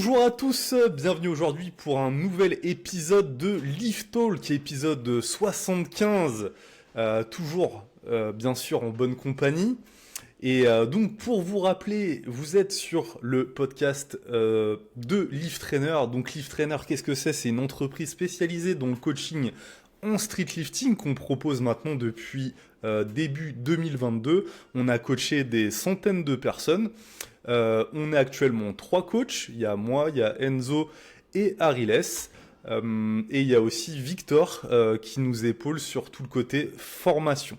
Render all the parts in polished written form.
Bonjour à tous, bienvenue aujourd'hui pour un nouvel épisode de Lift Talk, épisode 75, toujours bien sûr en bonne compagnie. Et donc pour vous rappeler, vous êtes sur le podcast de Lift Trainer. Donc Lift Trainer, qu'est-ce que c'est? C'est une entreprise spécialisée dans le coaching en street lifting qu'on propose maintenant depuis début 2022. On a coaché des centaines de personnes. On est actuellement 3 coachs. Il y a moi, il y a Enzo et Ariles. Et il y a aussi Victor qui nous épaule sur tout le côté formation.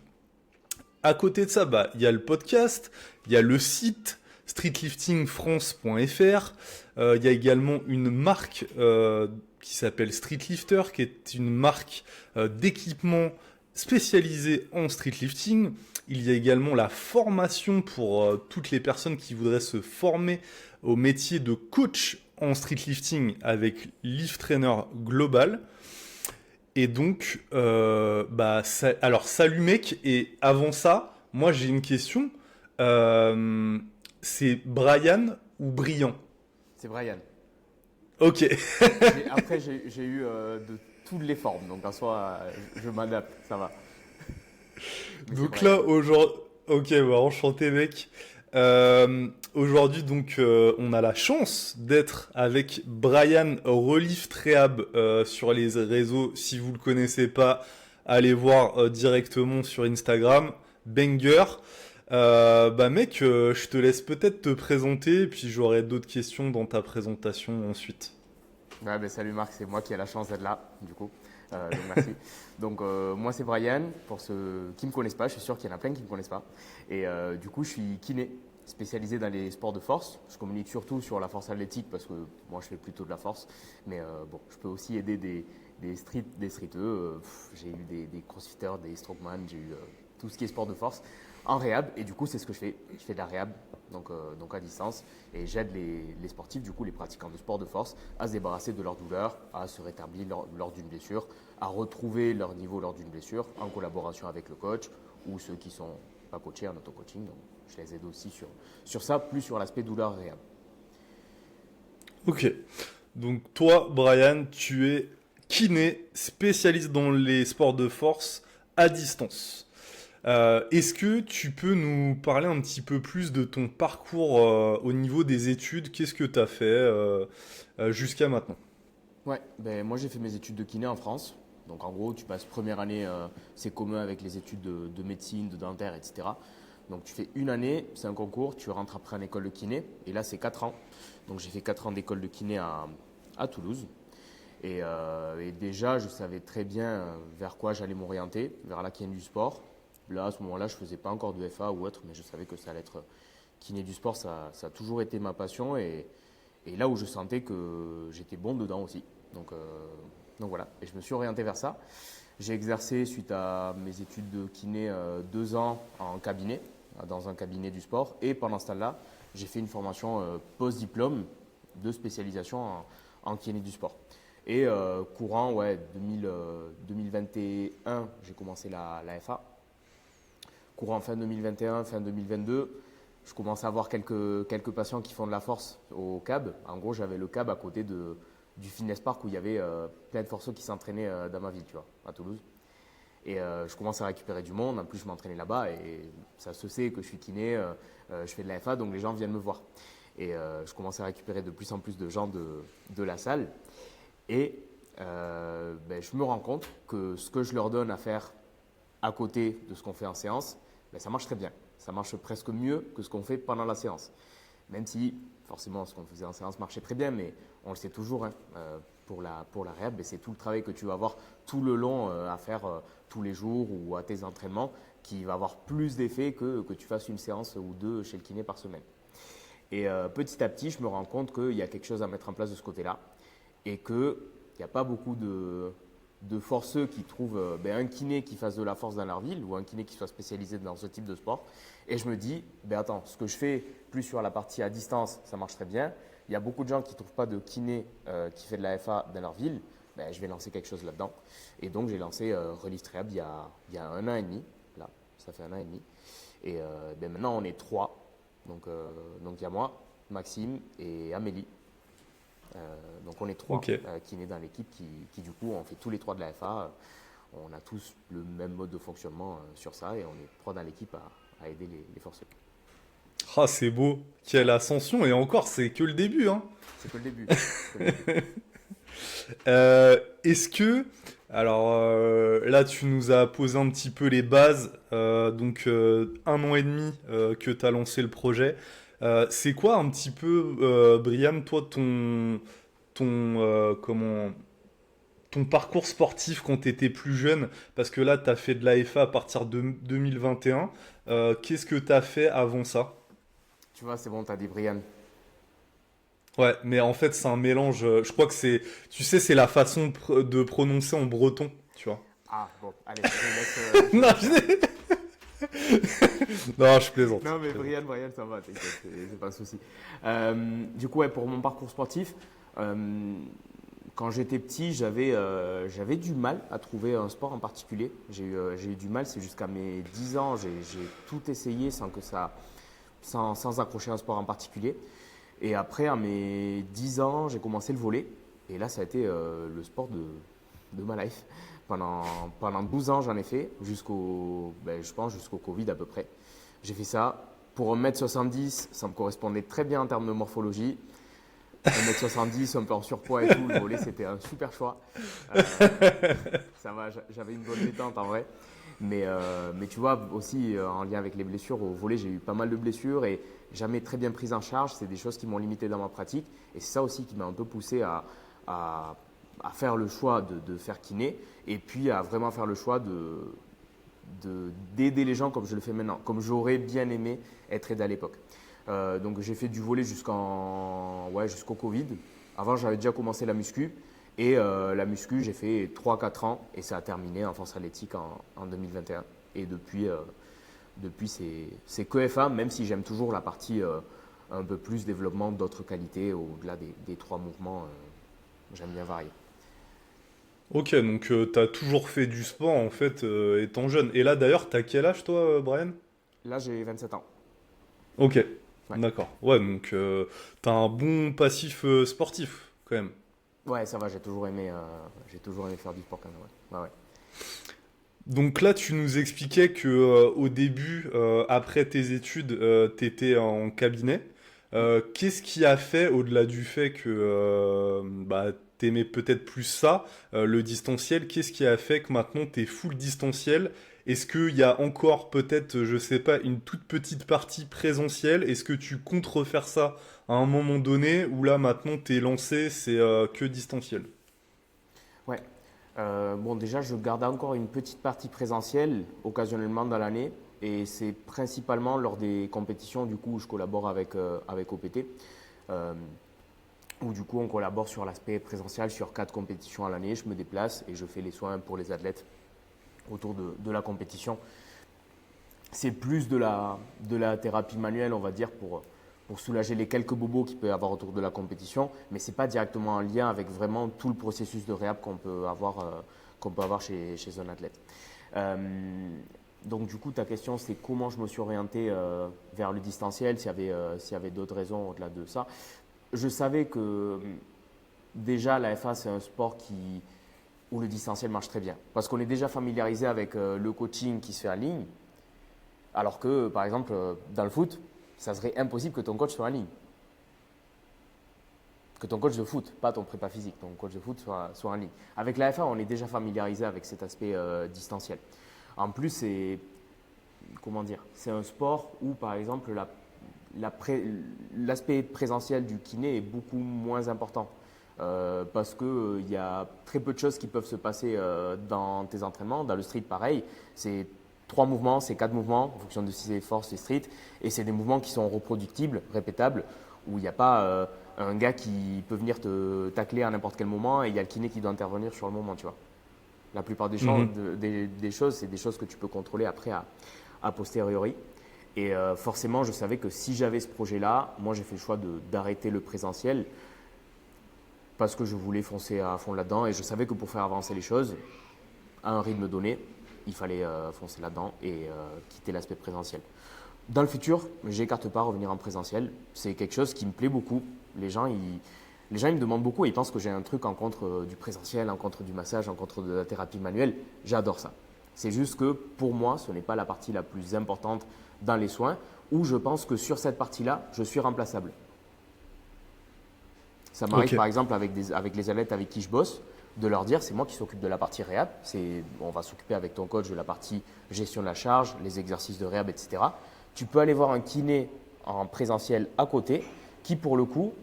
À côté de ça, il y a le podcast, il y a le site streetliftingfrance.fr. Il y a également une marque qui s'appelle Streetlifter, qui est une marque d'équipement spécialisée en streetlifting. Il y a également la formation pour toutes les personnes qui voudraient se former au métier de coach en streetlifting avec Lift Trainer Global. Et donc, salut mec, et avant ça, moi j'ai une question. C'est Brian ou Brian? C'est Brian. Ok. Après, j'ai eu de toutes les formes, donc en soi, je m'adapte, ça va. Mais c'est Donc Brian. là, aujourd'hui... Ok, enchanté mec. Aujourd'hui, donc, on a la chance d'être avec Brian Relief Rehab sur les réseaux. Si vous le connaissez pas, allez voir directement sur Instagram. Banger. Mec, je te laisse peut-être te présenter, puis j'aurai d'autres questions dans ta présentation ensuite. Ouais, salut Marc, c'est moi qui ai la chance d'être là, du coup. Donc merci. Donc moi c'est Brian, pour ceux qui ne me connaissent pas, je suis sûr qu'il y en a plein qui ne me connaissent pas. Et du coup je suis kiné, spécialisé dans les sports de force. Je communique surtout sur la force athlétique parce que moi je fais plutôt de la force. Mais je peux aussi aider des streeteux. J'ai eu des crossfitters, des strongman, j'ai eu tout ce qui est sport de force en réhab. Et du coup c'est ce que je fais. Je fais de la réhab, donc à distance. Et j'aide les sportifs, du coup les pratiquants de sport de force, à se débarrasser de leur douleur, à se rétablir lors d'une blessure, à retrouver leur niveau lors d'une blessure en collaboration avec le coach ou ceux qui sont pas coachés en auto-coaching. Donc, je les aide aussi sur ça, plus sur l'aspect douleur réhab. Ok. Donc toi, Brian, tu es kiné, spécialiste dans les sports de force à distance. Est-ce que tu peux nous parler un petit peu plus de ton parcours au niveau des études? Qu'est-ce que tu as fait jusqu'à maintenant? Ouais, moi j'ai fait mes études de kiné en France. Donc en gros, tu passes première année, c'est commun avec les études de médecine, de dentaire, etc. Donc tu fais une année, c'est un concours, tu rentres après en école de kiné. Et là, c'est 4 ans. Donc j'ai fait 4 ans d'école de kiné à Toulouse. Et déjà, je savais très bien vers quoi j'allais m'orienter, vers la kiné du sport. Là, à ce moment-là, je ne faisais pas encore de FA ou autre, mais je savais que ça allait être kiné du sport. Ça a toujours été ma passion et là où je sentais que j'étais bon dedans aussi. Donc voilà, et je me suis orienté vers ça. J'ai exercé suite à mes études de kiné 2 ans en cabinet, dans un cabinet du sport. Et pendant ce temps-là, j'ai fait une formation post-diplôme de spécialisation en kiné du sport. Et courant 2021, j'ai commencé la FA. Courant fin 2021, fin 2022, je commence à avoir quelques patients qui font de la force au CAB. En gros, j'avais le CAB à côté du fitness park où il y avait plein de forceux qui s'entraînaient dans ma ville, tu vois, à Toulouse. Et je commence à récupérer du monde. En plus, je m'entraînais là-bas et ça se sait que je suis kiné, je fais de la FA, donc les gens viennent me voir. Et je commence à récupérer de plus en plus de gens de la salle. Et je me rends compte que ce que je leur donne à faire à côté de ce qu'on fait en séance, ça marche très bien. Ça marche presque mieux que ce qu'on fait pendant la séance. Même si, forcément, ce qu'on faisait en séance marchait très bien, mais on le sait toujours, pour la réhab, c'est tout le travail que tu vas avoir tout le long à faire tous les jours ou à tes entraînements qui va avoir plus d'effet que tu fasses une séance ou deux chez le kiné par semaine. Et petit à petit, je me rends compte qu'il y a quelque chose à mettre en place de ce côté-là et qu'il n'y a pas beaucoup de forceux qui trouvent un kiné qui fasse de la force dans leur ville ou un kiné qui soit spécialisé dans ce type de sport. Et je me dis, attends, ce que je fais plus sur la partie à distance, ça marche très bien. Il y a beaucoup de gens qui ne trouvent pas de kiné qui fait de la FA dans leur ville. Je vais lancer quelque chose là-dedans. Et donc, j'ai lancé Relief Rehab il y a 1 an et demi. Là, ça fait 1 an et demi. Et maintenant, on est 3. Donc, il y a moi, Maxime et Amélie. Donc on est 3 Ok. kinés dans l'équipe qui du coup on fait tous les 3 de la FA. On a tous le même mode de fonctionnement sur ça et on est 3 dans l'équipe à aider les forces. Ah, c'est beau. Quelle ascension. Et encore, c'est que le début, hein. C'est que le début. C'est que le début. Est-ce que... Alors là, tu nous as posé un petit peu les bases. Donc, 1 an et demi que tu as lancé le projet. C'est quoi un petit peu, Brian, toi, comment, ton parcours sportif quand tu étais plus jeune? Parce que là, tu as fait de l'AFA à partir de 2021. Qu'est-ce que tu as fait avant ça? Tu vois, c'est bon, t'as dit Brian. Ouais, mais en fait, c'est un mélange. Je crois que c'est, tu sais, c'est la façon de prononcer en breton, tu vois. Ah bon, allez, je Non, laisse faire. non, je plaisante. Non, mais Je plaisante. Brian, ça va, t'inquiète, c'est pas un souci. Du coup, ouais, pour mon parcours sportif, quand j'étais petit, j'avais du mal à trouver un sport en particulier. J'ai eu du mal, c'est jusqu'à mes 10 ans, j'ai tout essayé sans accrocher un sport en particulier. Et après, à mes 10 ans, j'ai commencé le volley. Et là, ça a été le sport de ma life. Pendant 12 ans, j'en ai fait, je pense, jusqu'au Covid à peu près. J'ai fait ça. Pour 1m70, ça me correspondait très bien en termes de morphologie. 1m70, un peu en surpoids et tout, le volley, c'était un super choix. Euh, Ça va, j'avais une bonne détente en vrai. Mais tu vois, aussi en lien avec les blessures, au volley, j'ai eu pas mal de blessures et jamais très bien prises en charge. C'est des choses qui m'ont limité dans ma pratique. Et c'est ça aussi qui m'a un peu poussé à, à faire le choix de faire kiné et puis à vraiment faire le choix d'aider les gens comme je le fais maintenant, comme j'aurais bien aimé être aidé à l'époque. Donc j'ai fait du volley jusqu'au Covid. Avant, j'avais déjà commencé la muscu. Et la muscu, j'ai fait 3-4 ans et ça a terminé en force athlétique en 2021. Et depuis c'est que FA, même si j'aime toujours la partie un peu plus développement d'autres qualités au-delà des 3 mouvements. J'aime bien varier. Ok, donc t'as toujours fait du sport en fait étant jeune. Et là d'ailleurs, t'as quel âge toi, Brian? Là, j'ai 27 ans. Ok, Ouais. d'accord. Ouais, donc t'as un bon passif sportif quand même. Ouais, ça va, j'ai toujours aimé faire du sport quand même. Ouais. Ouais, ouais. Donc là, tu nous expliquais que au début, après tes études, t'étais en cabinet. Mm. Qu'est-ce qui a fait, au-delà du fait que bah, t'aimais peut-être plus ça, le distanciel, qu'est-ce qui a fait que maintenant t'es full distanciel? Est-ce qu'il y a encore peut-être, je sais pas, une toute petite partie présentielle? Est-ce que tu comptes refaire ça à un moment donné ou là maintenant t'es lancé, c'est que distanciel? Ouais. Bon, déjà, je garde encore une petite partie présentielle occasionnellement dans l'année. Et c'est principalement lors des compétitions du coup, où je collabore avec OPT. Euh, Où du coup, on collabore sur l'aspect présentiel sur 4 compétitions à l'année. Je me déplace et je fais les soins pour les athlètes autour de la compétition. C'est plus de la thérapie manuelle, on va dire, pour soulager les quelques bobos qu'il peut y avoir autour de la compétition, mais ce n'est pas directement en lien avec vraiment tout le processus de réhab qu'on peut avoir chez un athlète. Donc du coup, ta question, c'est comment je me suis orienté vers le distanciel, s'il y avait d'autres raisons au-delà de ça. Je savais que déjà, la FA, c'est un sport où le distanciel marche très bien, parce qu'on est déjà familiarisé avec le coaching qui se fait en ligne, alors que, par exemple, dans le foot, ça serait impossible que ton coach soit en ligne. Que ton coach de foot, pas ton prépa physique, ton coach de foot soit en ligne. Avec la FA, on est déjà familiarisé avec cet aspect distanciel. En plus, comment dire, c'est un sport où, par exemple, l'aspect présentiel du kiné est beaucoup moins important. Parce qu'il y a très peu de choses qui peuvent se passer dans tes entraînements. Dans le street, pareil, c'est 3 mouvements, c'est 4 mouvements en fonction de si c'est force et street. Et c'est des mouvements qui sont reproductibles, répétables, où il n'y a pas un gars qui peut venir te tacler à n'importe quel moment et il y a le kiné qui doit intervenir sur le moment, tu vois. La plupart Mhm. des choses, c'est des choses que tu peux contrôler après a posteriori. Et forcément, je savais que si j'avais ce projet-là, moi j'ai fait le choix d'arrêter le présentiel parce que je voulais foncer à fond là-dedans et je savais que pour faire avancer les choses, à un rythme donné, il fallait foncer là-dedans et quitter l'aspect présentiel. Dans le futur, j'écarte pas revenir en présentiel. C'est quelque chose qui me plaît beaucoup. Les gens, Les gens ils me demandent beaucoup et ils pensent que j'ai un truc en contre du présentiel, en contre du massage, en contre de la thérapie manuelle. J'adore ça. C'est juste que pour moi, ce n'est pas la partie la plus importante dans les soins où je pense que sur cette partie-là, je suis remplaçable. Ça m'arrive par exemple avec les athlètes avec qui je bosse, de leur dire c'est moi qui s'occupe de la partie réhab, on va s'occuper avec ton coach de la partie gestion de la charge, les exercices de réhab, etc. Tu peux aller voir un kiné en présentiel à côté qui pour le coup,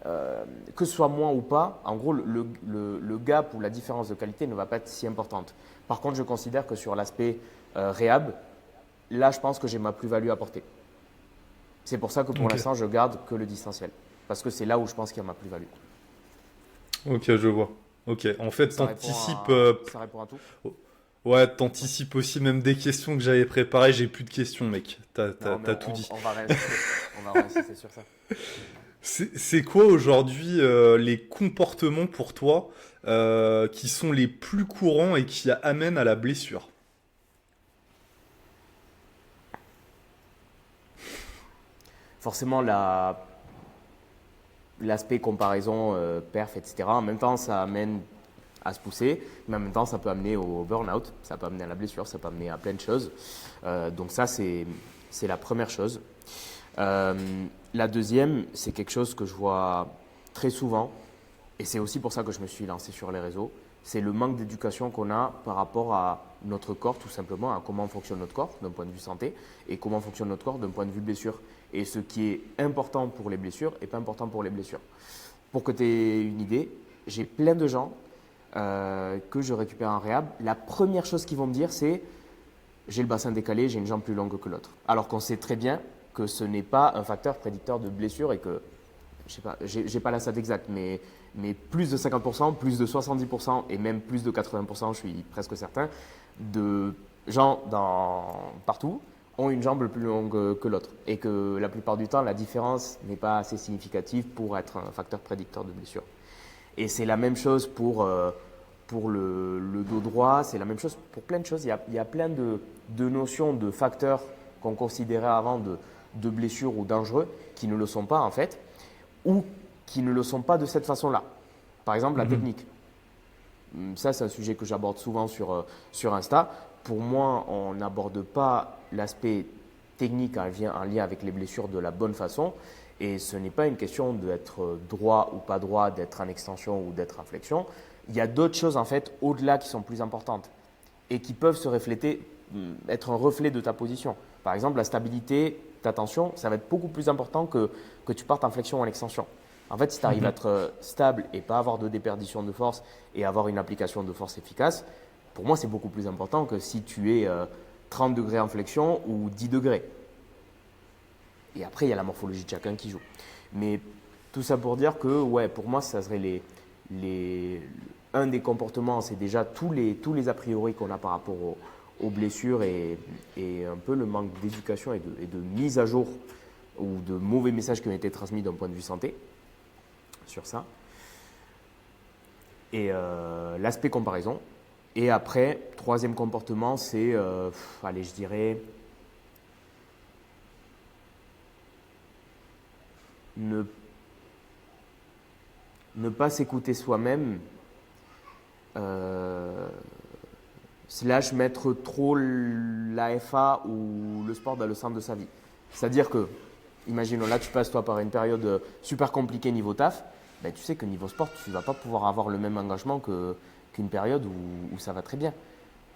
que ce soit moi ou pas, en gros le gap ou la différence de qualité ne va pas être si importante. Par contre, je considère que sur l'aspect réhab, là je pense que j'ai ma plus-value à apporter. C'est pour ça que pour l'instant je garde que le distanciel. Parce que c'est là où je pense qu'il y a ma plus-value. Ok, je vois. Ok, en fait, Ça répond à tout. Ouais, t'anticipes aussi même des questions que j'avais préparées. J'ai plus de questions, mec. T'as tout dit. On va réinsister sur ça. C'est quoi aujourd'hui les comportements pour toi qui sont les plus courants et qui amènent à la blessure? Forcément, l'aspect comparaison, perf, etc. En même temps, ça amène à se pousser, mais en même temps, ça peut amener au burn-out, ça peut amener à la blessure, ça peut amener à plein de choses. Donc ça, c'est la première chose. La deuxième, c'est quelque chose que je vois très souvent, et c'est aussi pour ça que je me suis lancé sur les réseaux, c'est le manque d'éducation qu'on a par rapport à notre corps, tout simplement, à comment fonctionne notre corps d'un point de vue santé, et comment fonctionne notre corps d'un point de vue blessure. Et ce qui est important pour les blessures n'est pas important pour les blessures. Pour que tu aies une idée, j'ai plein de gens que je récupère en réhab. La première chose qu'ils vont me dire, c'est j'ai le bassin décalé, j'ai une jambe plus longue que l'autre. Alors qu'on sait très bien que ce n'est pas un facteur prédicteur de blessure et que, je sais pas, j'ai pas la stat exacte, mais plus de 50%, plus de 70% et même plus de 80%, je suis presque certain, de gens partout ont une jambe plus longue que l'autre et que la plupart du temps, la différence n'est pas assez significative pour être un facteur prédicteur de blessure. Et c'est la même chose pour le dos droit, c'est la même chose pour plein de choses. Il y a plein de notions, de facteurs qu'on considérait avant de blessures ou dangereux qui ne le sont pas en fait, ou qui ne le sont pas de cette façon-là. Par exemple, la technique. Ça, c'est un sujet que j'aborde souvent sur Insta. Pour moi, on n'aborde pas l'aspect technique en lien avec les blessures de la bonne façon. Et ce n'est pas une question d'être droit ou pas droit, d'être en extension ou d'être en flexion. Il y a d'autres choses en fait au-delà qui sont plus importantes et qui peuvent se refléter, être un reflet de ta position. Par exemple, la stabilité, ta tension, ça va être beaucoup plus important que tu partes en flexion ou en extension. En fait, si tu arrives à être stable et pas avoir de déperdition de force et avoir une application de force efficace, pour moi, c'est beaucoup plus important que si tu es 30 degrés en flexion ou 10 degrés. Et après, il y a la morphologie de chacun qui joue. Mais tout ça pour dire que, ouais, pour moi, ça serait un des comportements, c'est déjà tous les a priori qu'on a par rapport aux blessures et un peu le manque d'éducation et de mise à jour ou de mauvais messages qui ont été transmis d'un point de vue santé sur ça. Et l'aspect comparaison. Et après, troisième comportement, c'est, allez, je dirais, ne pas s'écouter soi-même, slash mettre trop l'AFA ou le sport dans le centre de sa vie. C'est-à-dire que, imaginons, là tu passes toi par une période super compliquée niveau taf, ben, tu sais que niveau sport, tu ne vas pas pouvoir avoir le même engagement qu'une période où ça va très bien.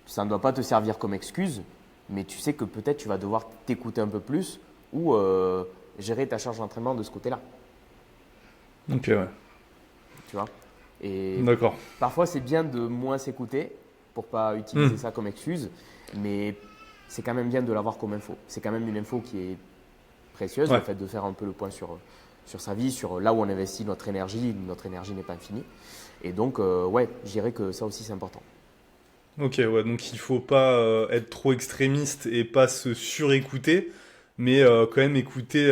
Ça ne doit pas te servir comme excuse, mais tu sais que peut-être tu vas devoir t'écouter un peu plus ou gérer ta charge d'entraînement de ce côté-là. Ok, ouais. Tu vois. Et d'accord. Parfois, c'est bien de moins s'écouter pour pas utiliser ça comme excuse, mais c'est quand même bien de l'avoir comme info. C'est quand même une info qui est précieuse, le fait de faire un peu le point sur sa vie, sur là où on investit notre énergie. Notre énergie n'est pas infinie. Et donc, ouais, je dirais que ça aussi, c'est important. Ok, ouais, donc il faut pas être trop extrémiste et pas se surécouter, mais quand même écouter,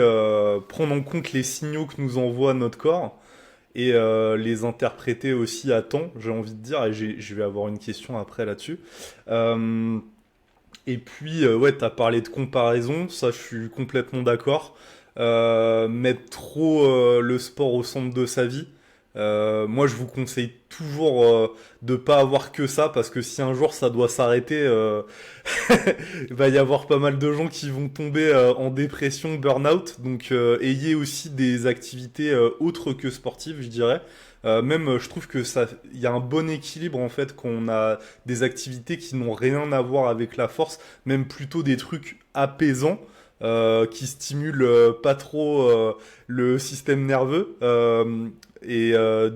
prendre en compte les signaux que nous envoie notre corps et les interpréter aussi à temps, j'ai envie de dire, et je vais avoir une question après là-dessus. Et puis, ouais, t'as parlé de comparaison, ça je suis complètement d'accord. Mettre trop le sport au centre de sa vie, Moi, je vous conseille toujours de pas avoir que ça, parce que si un jour ça doit s'arrêter, il va y avoir pas mal de gens qui vont tomber en dépression, burn-out. Donc, ayez aussi des activités autres que sportives, je dirais. Même, je trouve que ça, il y a un bon équilibre en fait, qu'on a des activités qui n'ont rien à voir avec la force, même plutôt des trucs apaisants. Qui stimulent pas trop le système nerveux.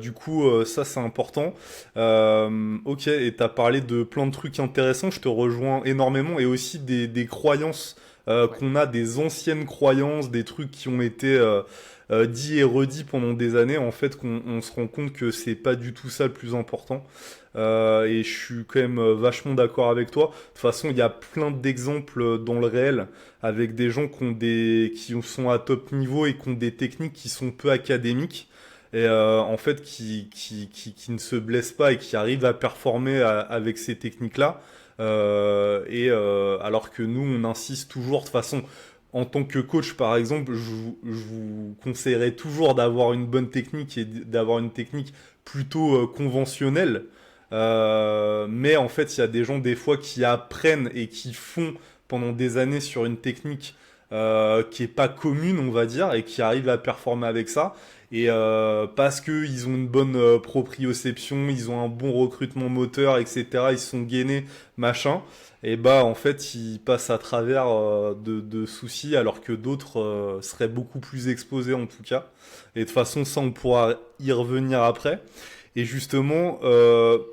Du coup, ça c'est important. Ok, et t'as parlé de plein de trucs intéressants, je te rejoins énormément, et aussi des croyances Ouais. qu'on a, des anciennes croyances, des trucs qui ont été dits et redits pendant des années, en fait, qu'on on se rend compte que c'est pas du tout ça le plus important. Et je suis quand même vachement d'accord avec toi. De toute façon, il y a plein d'exemples dans le réel avec des gens qui sont à top niveau et qui ont des techniques qui sont peu académiques et en fait qui ne se blessent pas et qui arrivent à performer avec ces techniques-là. Alors que nous, on insiste toujours de toute façon. En tant que coach, par exemple, je vous conseillerais toujours d'avoir une bonne technique et d'avoir une technique plutôt conventionnelle. Mais en fait, il y a des gens des fois qui apprennent et qui font pendant des années sur une technique qui est pas commune, on va dire, et qui arrivent à performer avec ça. Et parce que ils ont une bonne proprioception, ils ont un bon recrutement moteur, etc. Ils sont gainés, machin. Et bah en fait, ils passent à travers de soucis, alors que d'autres seraient beaucoup plus exposés en tout cas. Et de toute façon, ça, on pourra y revenir après. Et justement,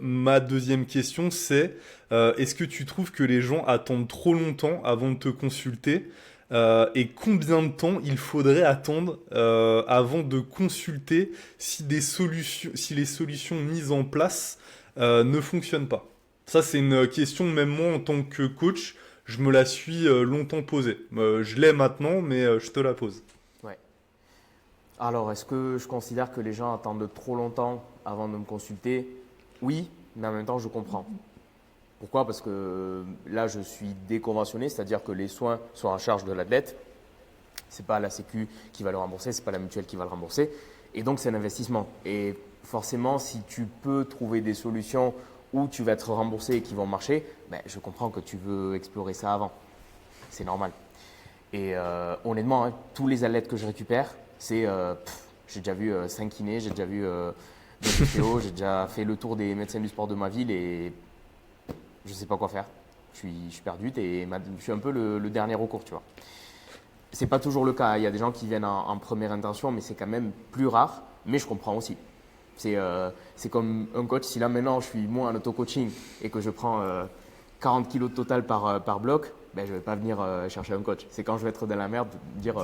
ma deuxième question, c'est est-ce que tu trouves que les gens attendent trop longtemps avant de te consulter et combien de temps il faudrait attendre avant de consulter si les solutions mises en place ne fonctionnent pas? Ça, c'est une question, même moi, en tant que coach, je me la suis longtemps posée. Je l'ai maintenant, mais je te la pose. Ouais. Alors, est-ce que je considère que les gens attendent trop longtemps avant de me consulter? Oui, mais en même temps, je comprends. Pourquoi? Parce que là, je suis déconventionné, c'est-à-dire que les soins sont en charge de l'athlète. Ce n'est pas la Sécu qui va le rembourser, ce n'est pas la mutuelle qui va le rembourser. Et donc, c'est un investissement. Et forcément, si tu peux trouver des solutions où tu vas être remboursé et qui vont marcher, ben, je comprends que tu veux explorer ça avant. C'est normal. Et honnêtement, hein, tous les athlètes que je récupère, j'ai déjà vu 5 kinés, j'ai déjà vu des ostéos, j'ai déjà fait le tour des médecins du sport de ma ville et je ne sais pas quoi faire. Je suis perdu et je suis un peu le dernier recours, tu vois. C'est pas toujours le cas. Il y a des gens qui viennent en première intention, mais c'est quand même plus rare. Mais je comprends aussi. C'est comme un coach. Si là maintenant je suis moi en auto-coaching et que je prends 40 kilos de total par bloc, ben, je ne vais pas venir chercher un coach. C'est quand je vais être dans la merde, dire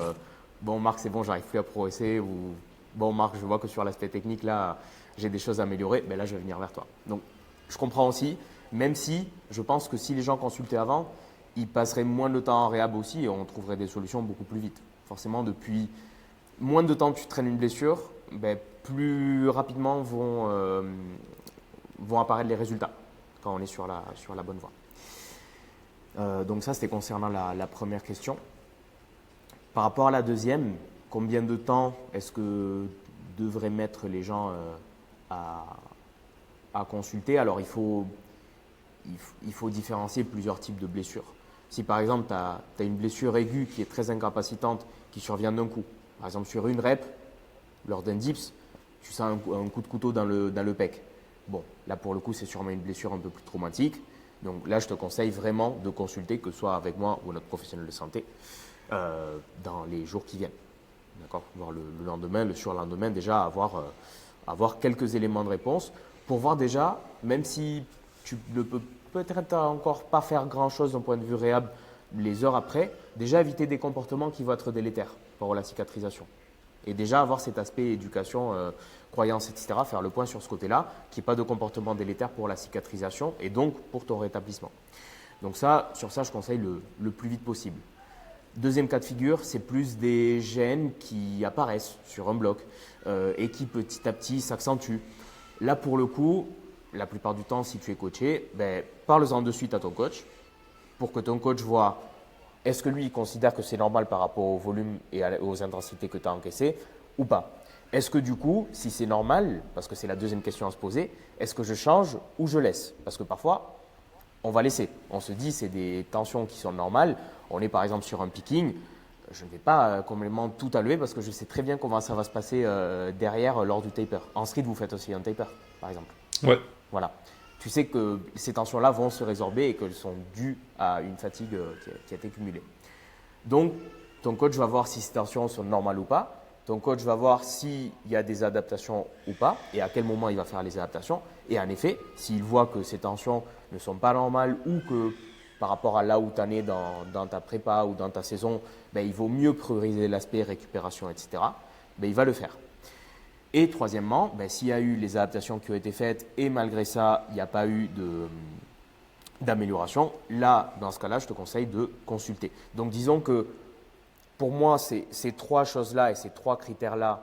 bon Marc, c'est bon, j'arrive plus à progresser, ou bon Marc, je vois que sur l'aspect technique là, j'ai des choses à améliorer. Ben là, je vais venir vers toi. Donc, je comprends aussi, même si je pense que si les gens consultaient avant, ils passeraient moins de temps en réhab aussi et on trouverait des solutions beaucoup plus vite. Forcément, depuis moins de temps que tu traînes une blessure, ben, plus rapidement vont apparaître les résultats quand on est sur la bonne voie. Donc ça, c'était concernant la première question. Par rapport à la deuxième, combien de temps est-ce que devraient mettre les gens à consulter? Alors, il faut différencier plusieurs types de blessures. Si par exemple, tu as une blessure aiguë qui est très incapacitante, qui survient d'un coup, par exemple sur une rep, lors d'un dips, tu sens un coup de couteau dans le pec. Bon, là pour le coup, c'est sûrement une blessure un peu plus traumatique. Donc là, je te conseille vraiment de consulter, que ce soit avec moi ou notre professionnel de santé, dans les jours qui viennent. D'accord? Voir le lendemain, le surlendemain, déjà avoir quelques éléments de réponse pour voir déjà, même si tu ne peux peut-être encore pas faire grand-chose d'un point de vue réhab les heures après, déjà éviter des comportements qui vont être délétères pour la cicatrisation. Et déjà avoir cet aspect éducation, croyance, etc., faire le point sur ce côté-là, qu'il n'y ait pas de comportement délétère pour la cicatrisation et donc pour ton rétablissement. Donc ça, sur ça, je conseille le plus vite possible. Deuxième cas de figure, c'est plus des gènes qui apparaissent sur un bloc et qui petit à petit s'accentuent. Là, pour le coup, la plupart du temps, si tu es coaché, ben, parle-en de suite à ton coach pour que ton coach voit est-ce que lui il considère que c'est normal par rapport au volume et aux intensités que tu as encaissées ou pas. Est-ce que du coup, si c'est normal, parce que c'est la deuxième question à se poser, est-ce que je change ou je laisse? Parce que parfois, on va laisser. On se dit c'est des tensions qui sont normales. On est par exemple sur un picking. Je ne vais pas complètement tout allouer parce que je sais très bien comment ça va se passer derrière lors du taper. En street, vous faites aussi un taper, par exemple. Ouais. Voilà. Tu sais que ces tensions-là vont se résorber et qu'elles sont dues à une fatigue qui a été cumulée. Donc, ton coach va voir si ces tensions sont normales ou pas. Ton coach va voir s'il y a des adaptations ou pas et à quel moment il va faire les adaptations. Et en effet, s'il voit que ces tensions ne sont pas normales ou que par rapport à là où tu en es dans ta prépa ou dans ta saison, ben, il vaut mieux prioriser l'aspect récupération, etc., ben, il va le faire. Et troisièmement, ben, s'il y a eu les adaptations qui ont été faites et malgré ça, il n'y a pas eu d'amélioration, là, dans ce cas-là, je te conseille de consulter. Donc, disons que pour moi, ces trois choses-là et ces trois critères-là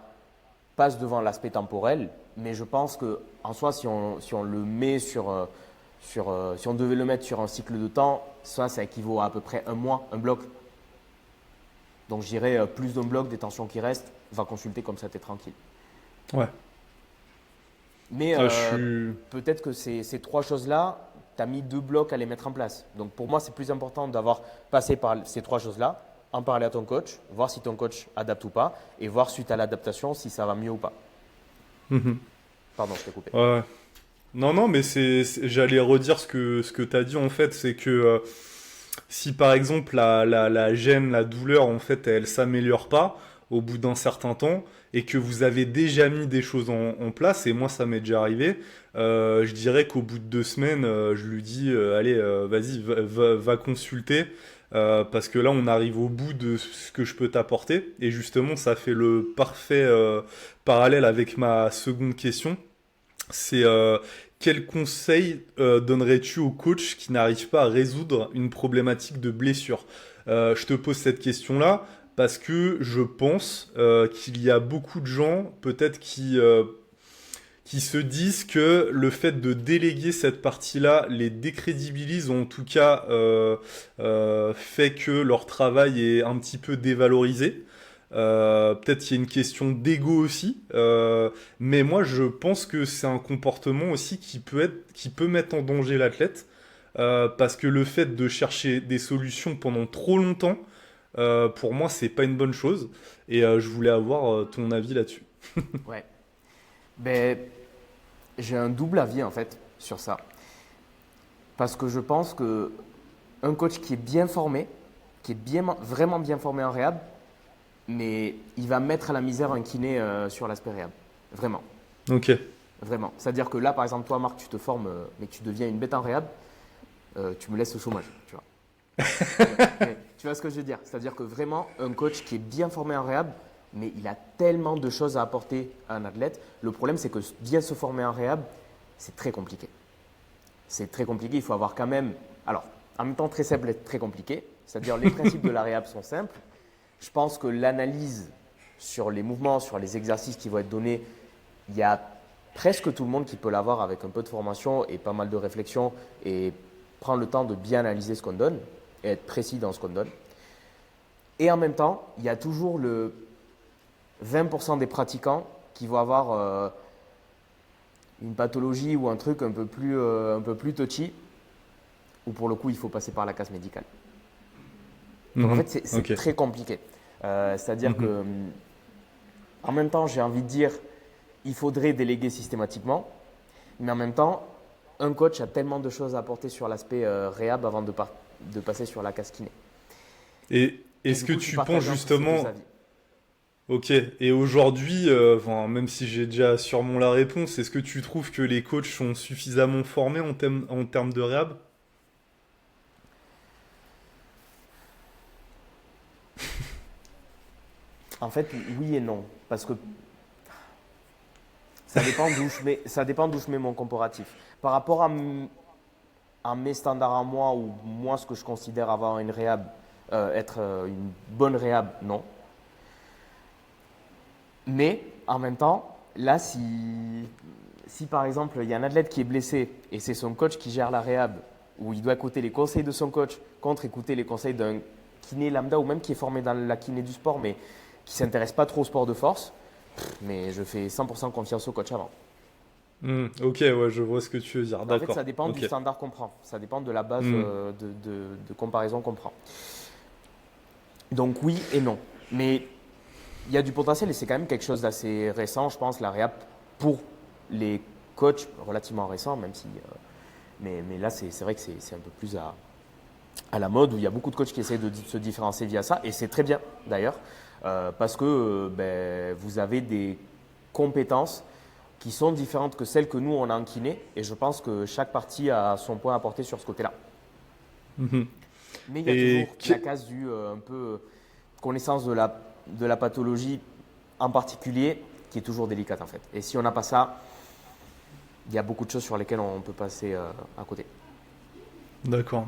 passent devant l'aspect temporel, mais je pense qu'en soi, si on le met si on devait le mettre sur un cycle de temps, ça équivaut à peu près un mois, un bloc. Donc, je dirais plus d'un bloc des tensions qui restent, va consulter comme ça, tu es tranquille. Ouais. Mais peut-être que ces trois choses-là, tu as mis 2 blocs à les mettre en place. Donc, pour moi, c'est plus important d'avoir passé par ces trois choses-là, en parler à ton coach, voir si ton coach adapte ou pas, et voir suite à l'adaptation si ça va mieux ou pas. Pardon, je t'ai coupé. Ouais. Non, mais j'allais redire ce que tu as dit en fait, c'est que si par exemple la gêne, la douleur, en fait, elle s'améliore pas au bout d'un certain temps et que vous avez déjà mis des choses en place, et moi ça m'est déjà arrivé, je dirais qu'au bout de 2 semaines, je lui dis allez, vas-y, va consulter. Parce que là, on arrive au bout de ce que je peux t'apporter. Et justement, ça fait le parfait parallèle avec ma seconde question. C'est quel conseil donnerais-tu au coach qui n'arrive pas à résoudre une problématique de blessure? Je te pose cette question-là parce que je pense qu'il y a beaucoup de gens peut-être qui se disent que le fait de déléguer cette partie-là les décrédibilise, ou en tout cas fait que leur travail est un petit peu dévalorisé. Peut-être qu'il y a une question d'ego aussi, mais moi je pense que c'est un comportement aussi qui peut mettre en danger l'athlète, parce que le fait de chercher des solutions pendant trop longtemps, pour moi c'est pas une bonne chose, et je voulais avoir ton avis là-dessus. Ouais. Ben, j'ai un double avis en fait sur ça. Parce que je pense qu'un coach qui est bien formé, qui est vraiment bien formé en réhab, mais il va mettre à la misère un kiné sur l'aspect réhab. Vraiment. Ok. Vraiment. C'est-à-dire que là, par exemple, toi, Marc, tu te formes, mais tu deviens une bête en réhab, tu me laisses au chômage. Tu vois. Mais tu vois ce que je veux dire? C'est-à-dire que vraiment, un coach qui est bien formé en réhab, mais il a tellement de choses à apporter à un athlète. Le problème, c'est que bien se former en réhab, c'est très compliqué. C'est très compliqué. Il faut avoir quand même. Alors, en même temps, très simple et très compliqué. C'est-à-dire, les principes de la réhab sont simples. Je pense que l'analyse sur les mouvements, sur les exercices qui vont être donnés, il y a presque tout le monde qui peut l'avoir avec un peu de formation et pas mal de réflexion et prendre le temps de bien analyser ce qu'on donne et être précis dans ce qu'on donne. Et en même temps, il y a toujours le 20% des pratiquants qui vont avoir une pathologie ou un truc un peu plus touchy, où pour le coup, il faut passer par la case médicale. Donc en fait, c'est très compliqué. C'est-à-dire que, en même temps, j'ai envie de dire, il faudrait déléguer systématiquement, mais en même temps, un coach a tellement de choses à apporter sur l'aspect réhab avant de passer sur la case kiné. Et est-ce que tu penses justement… Ok, et aujourd'hui, même si j'ai déjà sûrement la réponse, est-ce que tu trouves que les coachs sont suffisamment formés en termes de réhab? En fait, oui et non. Parce que ça dépend d'où je mets mon comparatif. Par rapport à mes standards à moi, ou moi ce que je considère avoir une réhab, être une bonne réhab, non. Mais en même temps, là, si par exemple il y a un athlète qui est blessé et c'est son coach qui gère la réhab, où il doit écouter les conseils de son coach contre écouter les conseils d'un kiné lambda ou même qui est formé dans la kiné du sport mais qui ne s'intéresse pas trop au sport de force, Mais je fais 100% confiance au coach avant. Ok, ouais, je vois ce que tu veux dire. En fait, D'accord. ça dépend Ok. du standard qu'on prend. Ça dépend de la base de comparaison qu'on prend. Donc oui et non. Mais il y a du potentiel et c'est quand même quelque chose d'assez récent, je pense, la réhab pour les coachs relativement récents, même si. Mais là, c'est vrai que c'est un peu plus à la mode où il y a beaucoup de coachs qui essaient de se différencier via ça et c'est très bien d'ailleurs parce que vous avez des compétences qui sont différentes que celles que nous on a en kiné et je pense que chaque partie a son point à apporter sur ce côté-là. Mhm. Mais il y a toujours Et la case du un peu connaissance de la pathologie en particulier qui est toujours délicate en fait. Et si on n'a pas ça, il y a beaucoup de choses sur lesquelles on peut passer à côté. d'accord.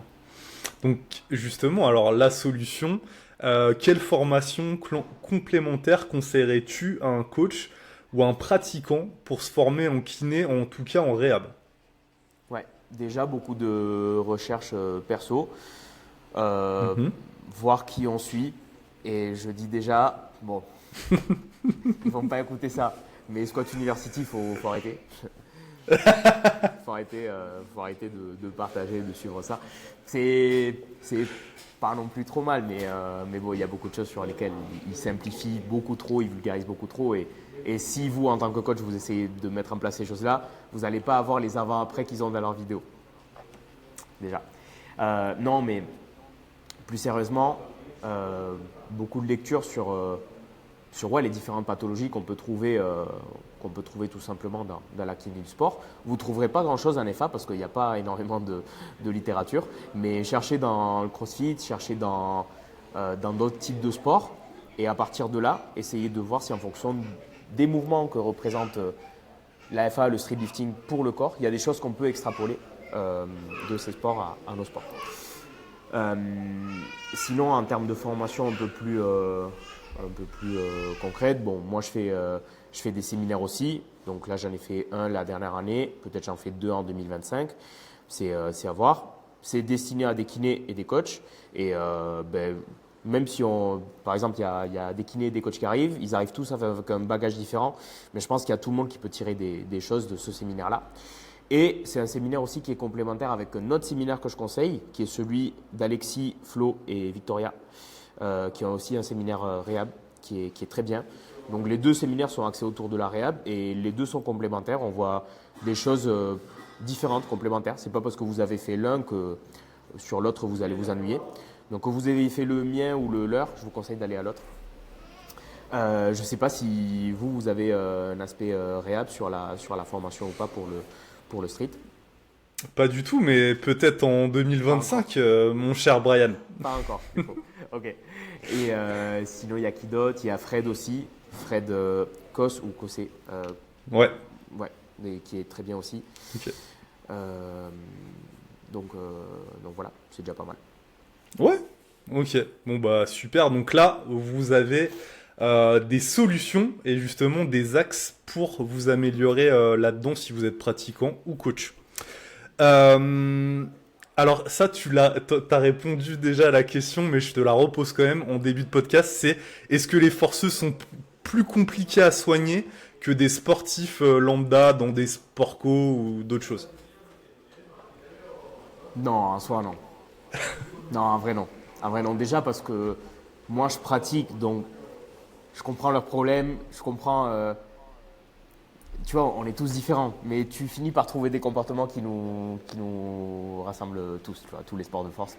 Donc justement, alors la solution, quelle formation complémentaire conseillerais-tu à un coach ou à un pratiquant pour se former en kiné, en tout cas en réhab? Ouais, déjà beaucoup de recherches perso, euh, Mhm. voir qui on suit. Et je dis déjà, bon, ils vont pas écouter ça, mais Squat University, faut arrêter. Faut arrêter de partager, de suivre ça. C'est pas non plus trop mal, mais bon, il y a beaucoup de choses sur lesquelles ils simplifient beaucoup trop, ils vulgarisent beaucoup trop. Et si vous, en tant que coach, vous essayez de mettre en place ces choses-là, vous n'allez pas avoir les avant-après qu'ils ont dans leurs vidéos. Déjà. Non, mais plus sérieusement, beaucoup de lectures sur ouais, les différentes pathologies qu'on peut trouver tout simplement dans la kiné du sport. Vous ne trouverez pas grand-chose en FA parce qu'il n'y a pas énormément de littérature, mais cherchez dans le crossfit, cherchez dans d'autres types de sports et à partir de là, essayez de voir si en fonction des mouvements que représente la FA, le street lifting pour le corps, il y a des choses qu'on peut extrapoler de ces sports à nos sports. Euh, Sinon, en termes de formation un peu plus concrète, bon, moi je fais des séminaires aussi. Donc là, j'en ai fait un la dernière année. Peut-être j'en fais deux en 2025. C'est à voir. C'est destiné à des kinés et des coachs. Et même si par exemple, il y a des kinés et des coachs qui arrivent, ils arrivent tous avec un bagage différent. Mais je pense qu'il y a tout le monde qui peut tirer des choses de ce séminaire-là. Et c'est un séminaire aussi qui est complémentaire avec un autre séminaire que je conseille, qui est celui d'Alexis, Flo et Victoria, qui ont aussi un séminaire réhab qui est très bien. Donc les deux séminaires sont axés autour de la réhab et les deux sont complémentaires. On voit des choses différentes, complémentaires. C'est pas parce que vous avez fait l'un que sur l'autre vous allez vous ennuyer. Donc que vous ayez fait le mien ou le leur, je vous conseille d'aller à l'autre. Je ne sais pas si vous avez un aspect réhab sur la formation ou pas pour le street. Pas du tout, mais peut-être en Pas encore. 2025, mon cher Brian. Pas encore, il faut. Ok. Et sinon, il y a qui d'autre? Il y a Fred aussi. Fred Kos ou Kosé. Ouais, Ouais, mais qui est très bien aussi. ok. Euh, donc voilà, c'est déjà pas mal. Ouais, ok. Bon bah super. Donc là, vous avez des solutions et justement des axes pour vous améliorer là-dedans si vous êtes pratiquant ou coach. Euh, alors ça, t'as répondu déjà à la question, mais je te la repose quand même en début de podcast. C'est est-ce que les forceux sont plus compliqués à soigner que des sportifs lambda dans des sports co ou d'autres choses? Non, en soi, non. Non, en vrai, non. En vrai, non. Déjà parce que moi, je pratique, donc je comprends leurs problèmes, je comprends. Tu vois, on est tous différents, mais tu finis par trouver des comportements qui nous rassemblent tous, tu vois, tous les sports de force.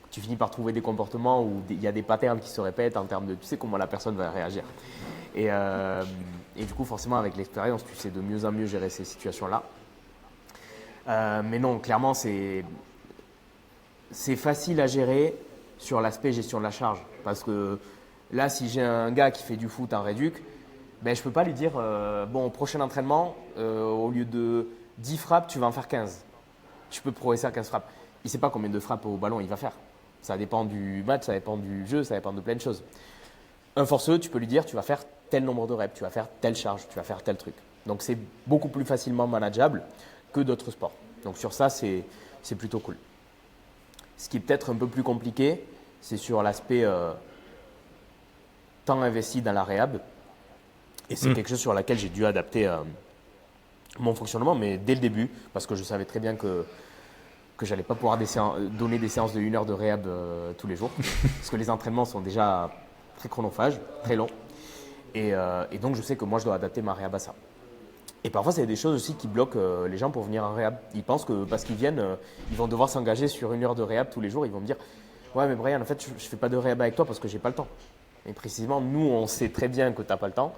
Tu finis par trouver des comportements où il y a des patterns qui se répètent en termes de, tu sais comment la personne va réagir. Et du coup, forcément, avec l'expérience, tu sais de mieux en mieux gérer ces situations-là. Mais non, clairement, c'est facile à gérer sur l'aspect gestion de la charge. Parce que là, si j'ai un gars qui fait du foot en réduc, ben, je ne peux pas lui dire bon, au prochain entraînement, au lieu de 10 frappes, tu vas en faire 15. Tu peux progresser à 15 frappes. Il ne sait pas combien de frappes au ballon il va faire. Ça dépend du match, ça dépend du jeu, ça dépend de plein de choses. Un forceux, tu peux lui dire tu vas faire tel nombre de reps, tu vas faire telle charge, tu vas faire tel truc. Donc c'est beaucoup plus facilement manageable que d'autres sports. Donc sur ça, c'est plutôt cool. Ce qui est peut-être un peu plus compliqué, c'est sur l'aspect temps investi dans la réhab Et c'est quelque chose sur laquelle j'ai dû adapter mon fonctionnement, mais dès le début, parce que je savais très bien que j'allais pas pouvoir donner des séances de 1 heure de réhab tous les jours, parce que les entraînements sont déjà très chronophages, très longs. Et donc, je sais que moi, je dois adapter ma réhab à ça. Et parfois, c'est des choses aussi qui bloquent les gens pour venir en réhab. Ils pensent que parce qu'ils viennent, ils vont devoir s'engager sur 1 heure de réhab tous les jours. Ils vont me dire « Ouais, mais Brian, en fait, je ne fais pas de réhab avec toi parce que je n'ai pas le temps. » Et précisément, nous, on sait très bien que tu n'as pas le temps.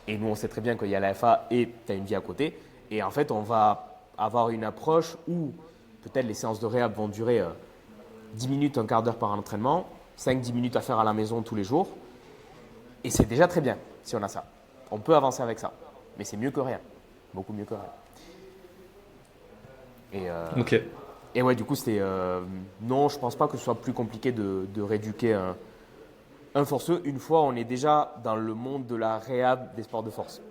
Et nous, on sait très bien qu'il y a la FA et tu as une vie à côté. Et en fait, on va avoir une approche où peut-être les séances de réhab vont durer 10 minutes, un quart d'heure par entraînement, 5-10 minutes à faire à la maison tous les jours. Et c'est déjà très bien si on a ça. On peut avancer avec ça. Mais c'est mieux que rien. Beaucoup mieux que rien. Ok. Et ouais, du coup, c'était… non, je pense pas que ce soit plus compliqué de rééduquer un forceux. Une fois, on est déjà dans le monde de la réhab des sports de force.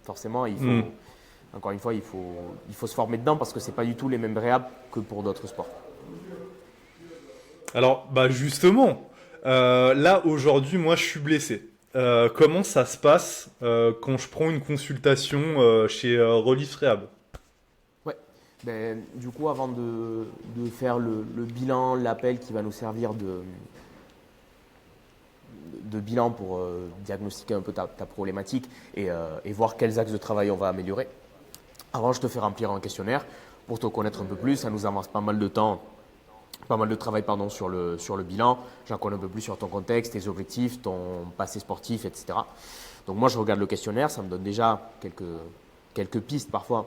Forcément, il faut… Encore une fois, il faut se former dedans parce que ce n'est pas du tout les mêmes réhab que pour d'autres sports. Alors, bah justement, là aujourd'hui, moi je suis blessé. Comment ça se passe quand je prends une consultation chez Relief Rehab? Ouais. Ben, du coup, avant de faire le bilan, l'appel qui va nous servir de bilan pour diagnostiquer un peu ta problématique et voir quels axes de travail on va améliorer. Avant, je te fais remplir un questionnaire pour te connaître un peu plus. Ça nous avance pas mal de temps, pas mal de travail sur le bilan. J'en connais un peu plus sur ton contexte, tes objectifs, ton passé sportif, etc. Donc moi, je regarde le questionnaire. Ça me donne déjà quelques pistes parfois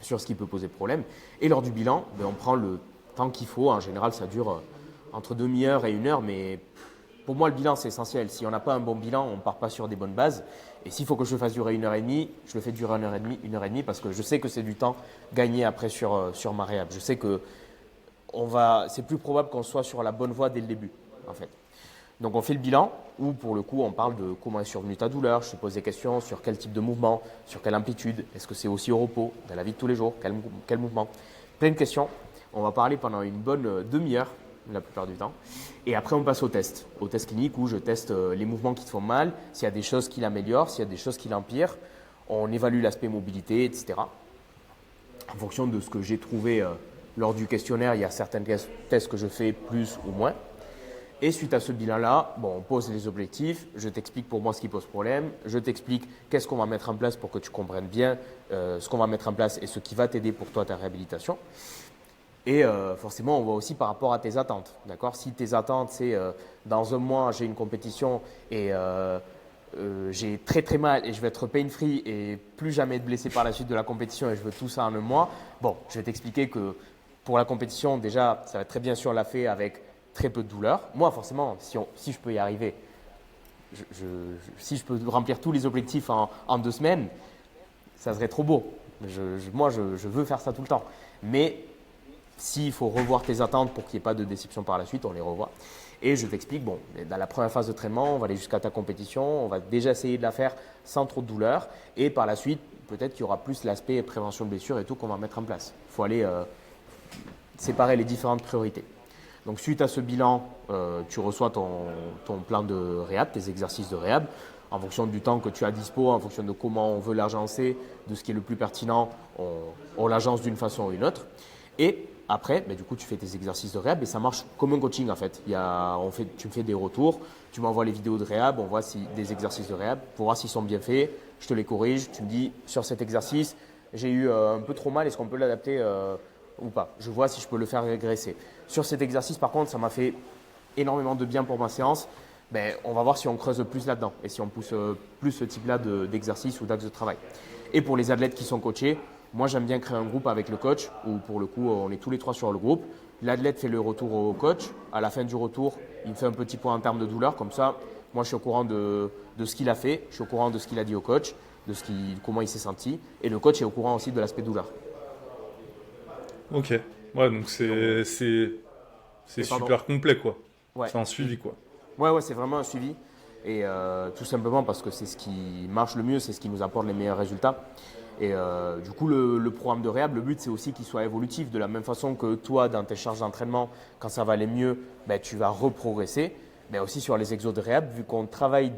sur ce qui peut poser problème. Et lors du bilan, ben, on prend le temps qu'il faut. En général, ça dure entre demi-heure et 1 heure, mais pour moi, le bilan, c'est essentiel. Si on n'a pas un bon bilan, on ne part pas sur des bonnes bases. Et s'il faut que je le fasse durer 1 heure et demie, je le fais durer 1 heure et demie, parce que je sais que c'est du temps gagné après sur ma réhab. Je sais que c'est plus probable qu'on soit sur la bonne voie dès le début, en fait. Donc, on fait le bilan où, pour le coup, on parle de comment est survenue ta douleur. Je te pose des questions sur quel type de mouvement, sur quelle amplitude. Est-ce que c'est aussi au repos, dans la vie de tous les jours, quel mouvement. Plein de questions. On va parler pendant une bonne demi-heure, la plupart du temps. Et après, on passe au test clinique où je teste les mouvements qui te font mal, s'il y a des choses qui l'améliorent, s'il y a des choses qui l'empirent. On évalue l'aspect mobilité, etc. En fonction de ce que j'ai trouvé lors du questionnaire, il y a certains tests que je fais plus ou moins. Et suite à ce bilan-là, on pose les objectifs, je t'explique pour moi ce qui pose problème, je t'explique qu'est-ce qu'on va mettre en place pour que tu comprennes bien ce qu'on va mettre en place et ce qui va t'aider pour toi, ta réhabilitation. Et forcément, on voit aussi par rapport à tes attentes. D'accord ? Si tes attentes, c'est dans un mois, j'ai une compétition et j'ai très très mal et je vais être pain-free et plus jamais être blessé par la suite de la compétition et je veux tout ça en un mois, je vais t'expliquer que pour la compétition, déjà, ça va être très bien sûr la fait avec très peu de douleur. Moi, forcément, si je peux y arriver, si je peux remplir tous les objectifs en 2 semaines, ça serait trop beau. Moi, je veux faire ça tout le temps. Mais s'il faut revoir tes attentes pour qu'il n'y ait pas de déception par la suite, on les revoit. Et je t'explique, dans la première phase de traitement, on va aller jusqu'à ta compétition, on va déjà essayer de la faire sans trop de douleur. Et par la suite, peut-être qu'il y aura plus l'aspect prévention de blessures et tout qu'on va mettre en place. Il faut aller séparer les différentes priorités. Donc suite à ce bilan, tu reçois ton plan de réhab, tes exercices de réhab. En fonction du temps que tu as dispo, en fonction de comment on veut l'agencer, de ce qui est le plus pertinent, on l'agence d'une façon ou une autre. Et après, du coup, tu fais tes exercices de réhab et ça marche comme un coaching en fait. Tu me fais des retours, tu m'envoies les vidéos de réhab, on voit des exercices de réhab pour voir s'ils sont bien faits. Je te les corrige, tu me dis sur cet exercice, j'ai eu un peu trop mal, est-ce qu'on peut l'adapter ou pas? Je vois si je peux le faire régresser. Sur cet exercice, par contre, ça m'a fait énormément de bien pour ma séance. On va voir si on creuse plus là-dedans et si on pousse plus ce type-là d'exercice ou d'axe de travail. Et pour les athlètes qui sont coachés, moi, j'aime bien créer un groupe avec le coach où, pour le coup, on est tous les 3 sur le groupe. L'athlète fait le retour au coach. À la fin du retour, il me fait un petit point en termes de douleur. Comme ça, moi, je suis au courant de ce qu'il a fait. Je suis au courant de ce qu'il a dit au coach, comment il s'est senti. Et le coach est au courant aussi de l'aspect douleur. Ok. Ouais, donc c'est super complet, quoi. Ouais. C'est un suivi, quoi. Ouais, c'est vraiment un suivi. Et tout simplement parce que c'est ce qui marche le mieux, c'est ce qui nous apporte les meilleurs résultats. Et du coup, le programme de réhab, le but, c'est aussi qu'il soit évolutif. De la même façon que toi, dans tes charges d'entraînement, quand ça va aller mieux, tu vas reprogresser. Mais aussi sur les exos de réhab, vu qu'on travaille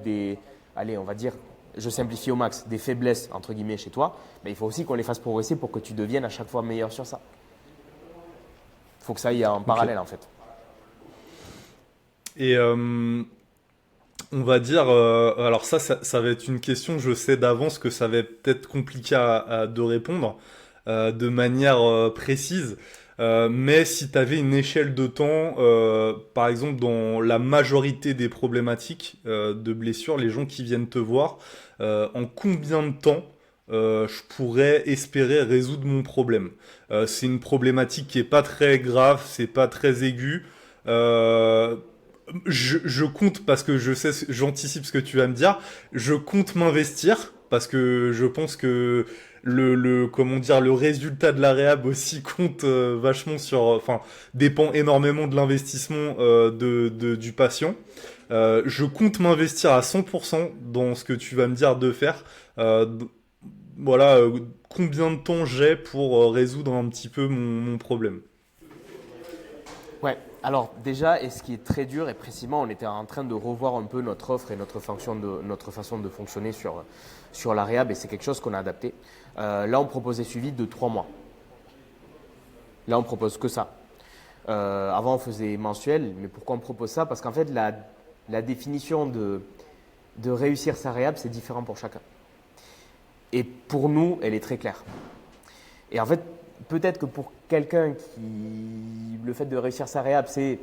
on va dire, je simplifie au max, des faiblesses entre guillemets chez toi, mais il faut aussi qu'on les fasse progresser pour que tu deviennes à chaque fois meilleur sur ça. Il faut que ça aille en parallèle en fait. Et on va dire, alors ça va être une question, je sais d'avance que ça va être peut-être compliqué de répondre de manière précise. Mais si tu avais une échelle de temps, par exemple dans la majorité des problématiques de blessures, les gens qui viennent te voir, en combien de temps je pourrais espérer résoudre mon problème? C'est une problématique qui est pas très grave, c'est pas très aigu. Euh, je compte parce que j'anticipe ce que tu vas me dire. Je compte m'investir parce que je pense que comment dire, le résultat de la réhab aussi compte vachement enfin, dépend énormément de l'investissement du patient. Je compte m'investir à 100% dans ce que tu vas me dire de faire. Euh, d- voilà, combien de temps j'ai pour résoudre un petit peu mon problème. Ouais, alors déjà, et ce qui est très dur, et précisément, on était en train de revoir un peu notre offre et notre façon de fonctionner sur la réhab, et c'est quelque chose qu'on a adapté. Là, on propose des suivis de 3 mois. Là, on propose que ça. Avant, on faisait mensuel, mais pourquoi on propose ça? Parce qu'en fait, la définition de réussir sa réhab, c'est différent pour chacun. Et pour nous, elle est très claire. Et en fait, peut-être que pour quelqu'un qui, le fait de réussir sa réhab, c'est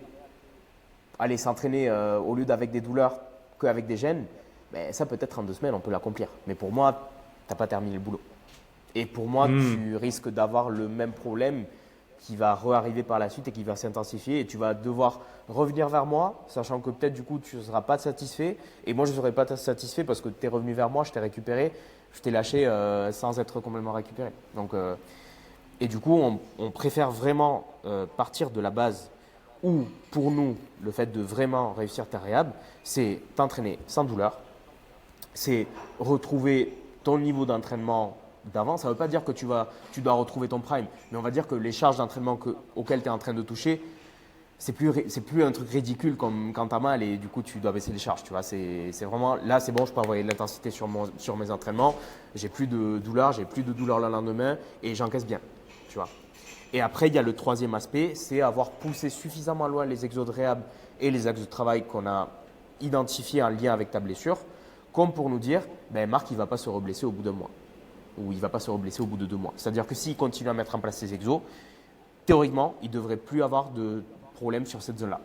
aller s'entraîner au lieu d'avec des douleurs qu'avec des gènes, ben, ça peut-être en 2 semaines, on peut l'accomplir. Mais pour moi, tu n'as pas terminé le boulot. Et pour moi, tu risques d'avoir le même problème qui va re-arriver par la suite et qui va s'intensifier. Et tu vas devoir revenir vers moi, sachant que peut-être du coup, tu ne seras pas satisfait. Et moi, je ne serai pas satisfait parce que tu es revenu vers moi, je t'ai récupéré, je t'ai lâché sans être complètement récupéré. Donc, et du coup, on préfère vraiment partir de la base où, pour nous, le fait de vraiment réussir ta réhab, c'est t'entraîner sans douleur, c'est retrouver ton niveau d'entraînement d'avant. Ça ne veut pas dire que tu dois retrouver ton prime, mais on va dire que les charges d'entraînement auxquelles tu es en train de toucher, c'est plus un truc ridicule comme quand tu as mal et du coup tu dois baisser les charges. Tu vois, c'est vraiment, là c'est bon, je peux envoyer de l'intensité sur mes entraînements, j'ai plus de douleur le lendemain et j'encaisse bien. Tu vois. Et après, il y a le troisième aspect, c'est avoir poussé suffisamment loin les exos de réhab et les axes de travail qu'on a identifiés en lien avec ta blessure, comme pour nous dire, ben Marc, il ne va pas se reblesser au bout d'un mois ou il ne va pas se reblesser au bout de 2 mois. C'est-à-dire que s'il continue à mettre en place ses exos, théoriquement, il ne devrait plus avoir de problème sur cette zone-là.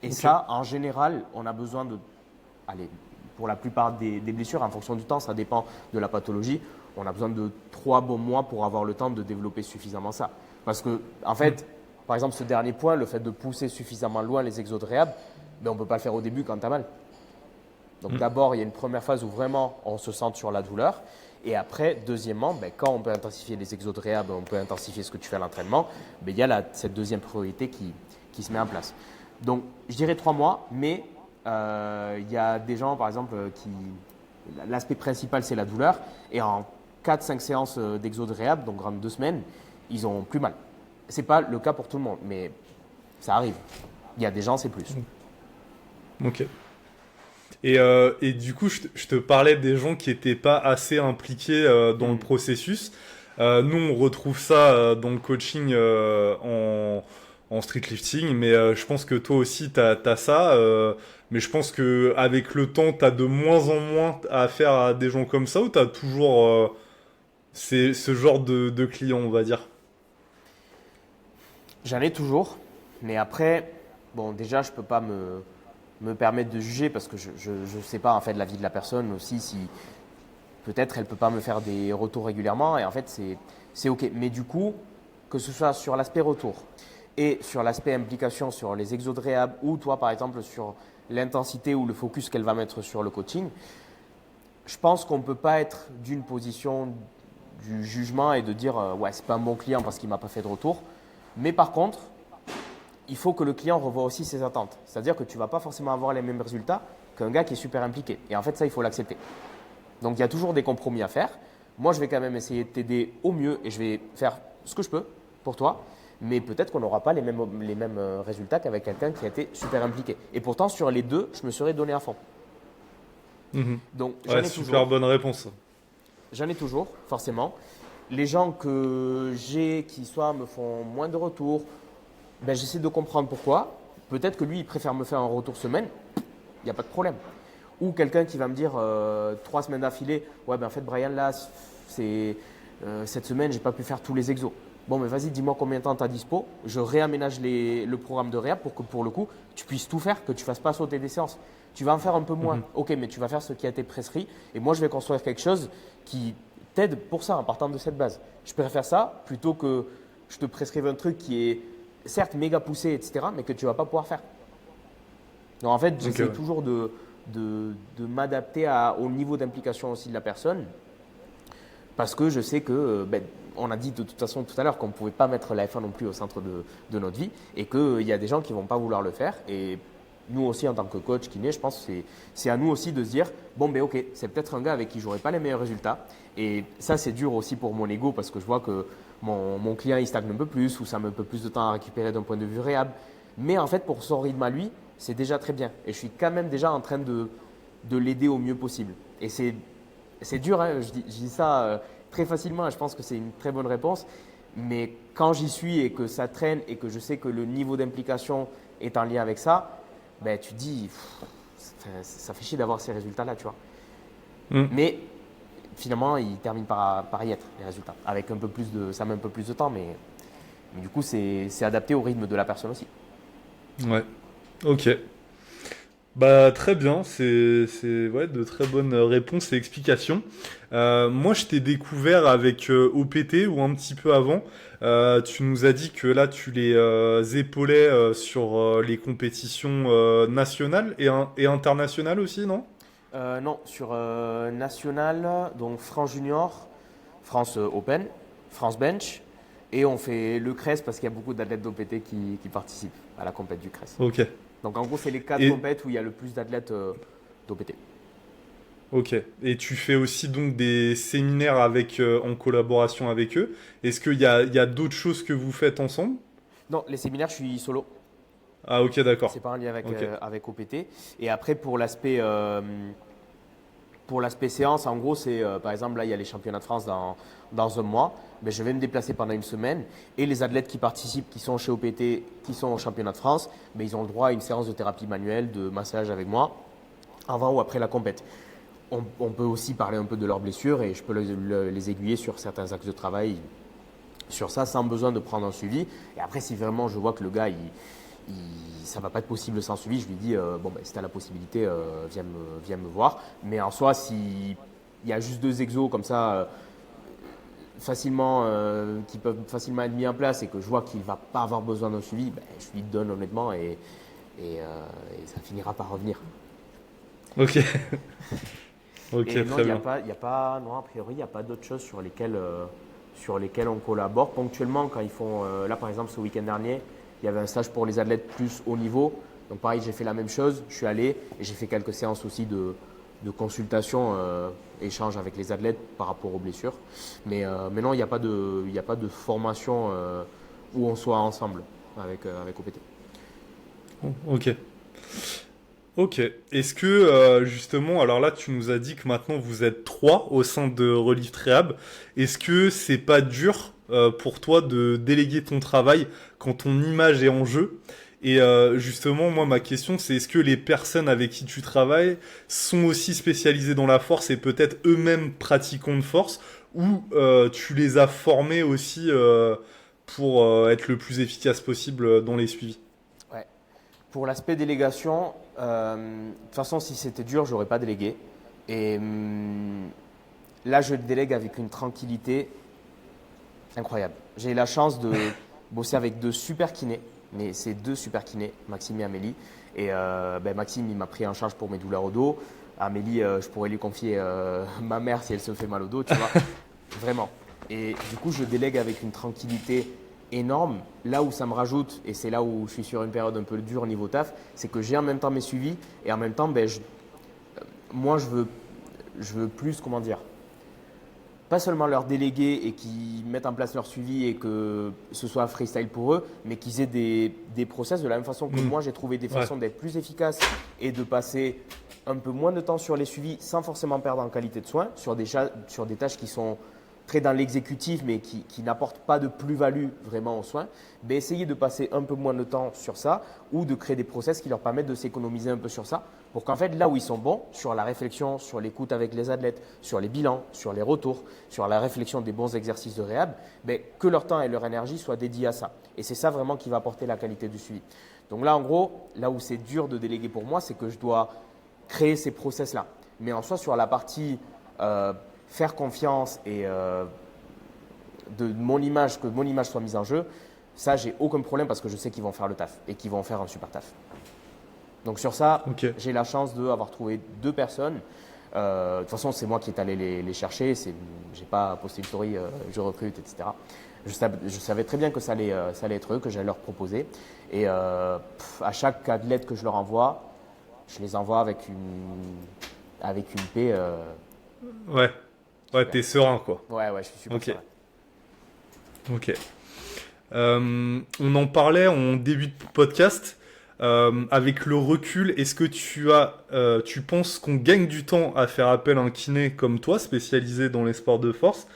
Et ça, en général, on a besoin de… Allez, pour la plupart des blessures, en fonction du temps, ça dépend de la pathologie, on a besoin de 3 bons mois pour avoir le temps de développer suffisamment ça. Parce que, en fait, par exemple, ce dernier point, le fait de pousser suffisamment loin les exos de réhab, ben, on ne peut pas le faire au début quand tu as mal. Donc d'abord, il y a une première phase où vraiment on se centre sur la douleur. Et après, deuxièmement, ben, quand on peut intensifier les exos de réhab, on peut intensifier ce que tu fais à l'entraînement, ben, il y a cette deuxième priorité qui se met en place. Donc je dirais 3 mois, mais il y a des gens, par exemple, l'aspect principal, c'est la douleur. Et en 4-5 séances d'exo de réhab, donc en 2 semaines, ils ont plus mal. Ce n'est pas le cas pour tout le monde, mais ça arrive. Il y a des gens, c'est plus. Ok. Et du coup, je te parlais des gens qui n'étaient pas assez impliqués dans le processus. Nous, on retrouve ça dans le coaching en streetlifting, mais je pense que toi aussi, tu as ça. Mais je pense qu'avec le temps, tu as de moins en moins affaire à des gens comme ça, ou tu as toujours ce genre de clients, on va dire? J'en ai toujours, mais après, bon, déjà, je ne peux pas me permettre de juger parce que je ne sais pas en fait la vie de la personne aussi, si peut-être elle ne peut pas me faire des retours régulièrement et en fait c'est ok. Mais du coup, que ce soit sur l'aspect retour et sur l'aspect implication sur les exos de réhab ou toi par exemple sur l'intensité ou le focus qu'elle va mettre sur le coaching, je pense qu'on ne peut pas être d'une position du jugement et de dire ouais c'est pas un bon client parce qu'il ne m'a pas fait de retour. Mais par contre, il faut que le client revoie aussi ses attentes. C'est-à-dire que tu ne vas pas forcément avoir les mêmes résultats qu'un gars qui est super impliqué. Et en fait, ça, il faut l'accepter. Donc, il y a toujours des compromis à faire. Moi, je vais quand même essayer de t'aider au mieux et je vais faire ce que je peux pour toi. Mais peut-être qu'on n'aura pas les mêmes résultats qu'avec quelqu'un qui a été super impliqué. Et pourtant, sur les deux, je me serais donné à fond. Donc Ouais, super bonne réponse. J'en ai toujours, forcément. Les gens que j'ai qui soit me font moins de retours, ben, j'essaie de comprendre pourquoi. Peut-être que lui, il préfère me faire un retour semaine, il n'y a pas de problème. Ou quelqu'un qui va me dire 3 semaines d'affilée, ouais, ben en fait, Brian, là, cette semaine, j'ai pas pu faire tous les exos. Bon, mais vas-y, dis-moi combien de temps tu as dispo. Je réaménage le programme de réhab pour que pour le coup, tu puisses tout faire, que tu ne fasses pas sauter des séances. Tu vas en faire un peu moins. Ok, mais tu vas faire ce qui a été prescrit. Et moi, je vais construire quelque chose qui t'aide pour ça en partant de cette base. Je préfère ça plutôt que je te prescrive un truc qui est certes méga poussé, etc., mais que tu ne vas pas pouvoir faire. Donc en fait, j'essaie toujours de m'adapter au niveau d'implication aussi de la personne parce que je sais que, on a dit de toute façon tout à l'heure qu'on ne pouvait pas mettre la F1 non plus au centre de notre vie et qu'il y a des gens qui ne vont pas vouloir le faire. Et nous aussi, en tant que coach kiné, je pense que c'est à nous aussi de se dire bon, ben ok, c'est peut-être un gars avec qui je n'aurai pas les meilleurs résultats. Et ça, c'est dur aussi pour mon ego parce que je vois que mon client il stagne un peu plus ou ça met un peu plus de temps à récupérer d'un point de vue réhab. Mais en fait, pour son rythme à lui, c'est déjà très bien. Et je suis quand même déjà en train de l'aider au mieux possible. Et c'est dur, hein, je dis ça très facilement et je pense que c'est une très bonne réponse. Mais quand j'y suis et que ça traîne et que je sais que le niveau d'implication est en lien avec ça, ben, tu te dis, ça fait chier d'avoir ces résultats-là, tu vois. Mais finalement, il termine par y être, les résultats. Avec un peu plus ça met un peu plus de temps, mais du coup, c'est adapté au rythme de la personne aussi. Ouais, ok. Bah très bien, c'est ouais, de très bonnes réponses et explications. Moi, je t'ai découvert avec OPT ou un petit peu avant. Tu nous as dit que là, tu les épaulais sur les compétitions nationales et internationales aussi, non? Non, sur national, donc France Junior, France Open, France Bench, et on fait le CRES parce qu'il y a beaucoup d'athlètes d'OPT qui participent à la compète du CRES. Ok. Donc en gros, c'est les 4 compètes où il y a le plus d'athlètes d'OPT. Ok. Et tu fais aussi donc des séminaires en collaboration avec eux. Est-ce qu'il y a d'autres choses que vous faites ensemble? Non, les séminaires, je suis solo. Ah ok, d'accord. C'est pas un lien avec, Ok. avec OPT. Et après, pour l'aspect séance, en gros, c'est par exemple, là, il y a les championnats de France dans un mois. Ben, je vais me déplacer pendant une semaine et les athlètes qui participent, qui sont chez OPT, qui sont au championnat de France, ben, ils ont le droit à une séance de thérapie manuelle, de massage avec moi, avant ou après la compète. On peut aussi parler un peu de leurs blessures et je peux les aiguiller sur certains axes de travail sur ça sans besoin de prendre un suivi. Et après, si vraiment je vois que le gars, ça ne va pas être possible sans suivi, je lui dis bon, ben, si tu as la possibilité, viens me voir. Mais en soi, s'il y a juste 2 exos comme ça, qui peuvent facilement être mis en place et que je vois qu'il ne va pas avoir besoin d'un suivi, ben, je lui donne honnêtement et ça finira par revenir. Ok. Ok, Et non, très bien. non, a priori, il n'y a pas d'autres choses sur lesquelles on collabore. Ponctuellement, quand ils font, là par exemple, ce week-end dernier, il y avait un stage pour les athlètes plus haut niveau. Donc pareil, j'ai fait la même chose, je suis allé et j'ai fait quelques séances aussi de consultation, échange avec les athlètes par rapport aux blessures. Mais non, il n'y a pas de formation où on soit ensemble avec OPT. Ok. Ok. Est-ce que justement, alors là, tu nous as dit que maintenant vous êtes 3 au sein de Relief Rehab. Est-ce que c'est pas dur pour toi de déléguer ton travail quand ton image est en jeu? Et justement, moi, ma question, c'est est-ce que les personnes avec qui tu travailles sont aussi spécialisées dans la force et peut-être eux-mêmes pratiquants de force, ou tu les as formés aussi pour être le plus efficace possible dans les suivis? Ouais. Pour l'aspect délégation, de toute façon, si c'était dur, j'aurais pas délégué. Et là, je délègue avec une tranquillité incroyable. J'ai eu la chance de bosser avec 2 super kinés, mais c'est 2 super kinés, Maxime et Amélie. Et Maxime, il m'a pris en charge pour mes douleurs au dos. Amélie, je pourrais lui confier ma mère si elle se fait mal au dos, tu vois. Vraiment. Et du coup, je délègue avec une tranquillité énorme. Là où ça me rajoute, et c'est là où je suis sur une période un peu dure au niveau taf, c'est que j'ai en même temps mes suivis et en même temps, moi, je veux plus, comment dire, pas seulement leur déléguer et qu'ils mettent en place leur suivi et que ce soit freestyle pour eux, mais qu'ils aient des process de la même façon que moi, j'ai trouvé des façons d'être plus efficaces et de passer un peu moins de temps sur les suivis sans forcément perdre en qualité de soins, sur des tâches qui sont très dans l'exécutif mais qui n'apportent pas de plus-value vraiment aux soins, ben essayez de passer un peu moins de temps sur ça ou de créer des process qui leur permettent de s'économiser un peu sur ça pour qu'en fait là où ils sont bons, sur la réflexion, sur l'écoute avec les athlètes, sur les bilans, sur les retours, sur la réflexion des bons exercices de réhab, ben, que leur temps et leur énergie soient dédiés à ça. Et c'est ça vraiment qui va apporter la qualité du suivi. Donc là en gros, là où c'est dur de déléguer pour moi, c'est que je dois créer ces process-là. Mais en soi, sur la partie faire confiance et que mon image soit mise en jeu, ça, j'ai aucun problème parce que je sais qu'ils vont faire le taf et qu'ils vont faire un super taf. Donc sur ça, j'ai la chance d'avoir trouvé 2 personnes. De toute façon, c'est moi qui est allé les chercher. Je n'ai pas posté une story, je recrute, etc. Je savais très bien que ça allait être eux, que j'allais leur proposer. Et à chaque athlète que je leur envoie, je les envoie avec une paix. Ouais, t'es serein, quoi. Ouais, je suis super serein. Ok. On en parlait en début de podcast. Avec le recul, est-ce que tu penses qu'on gagne du temps à faire appel à un kiné comme toi, spécialisé dans les sports de force,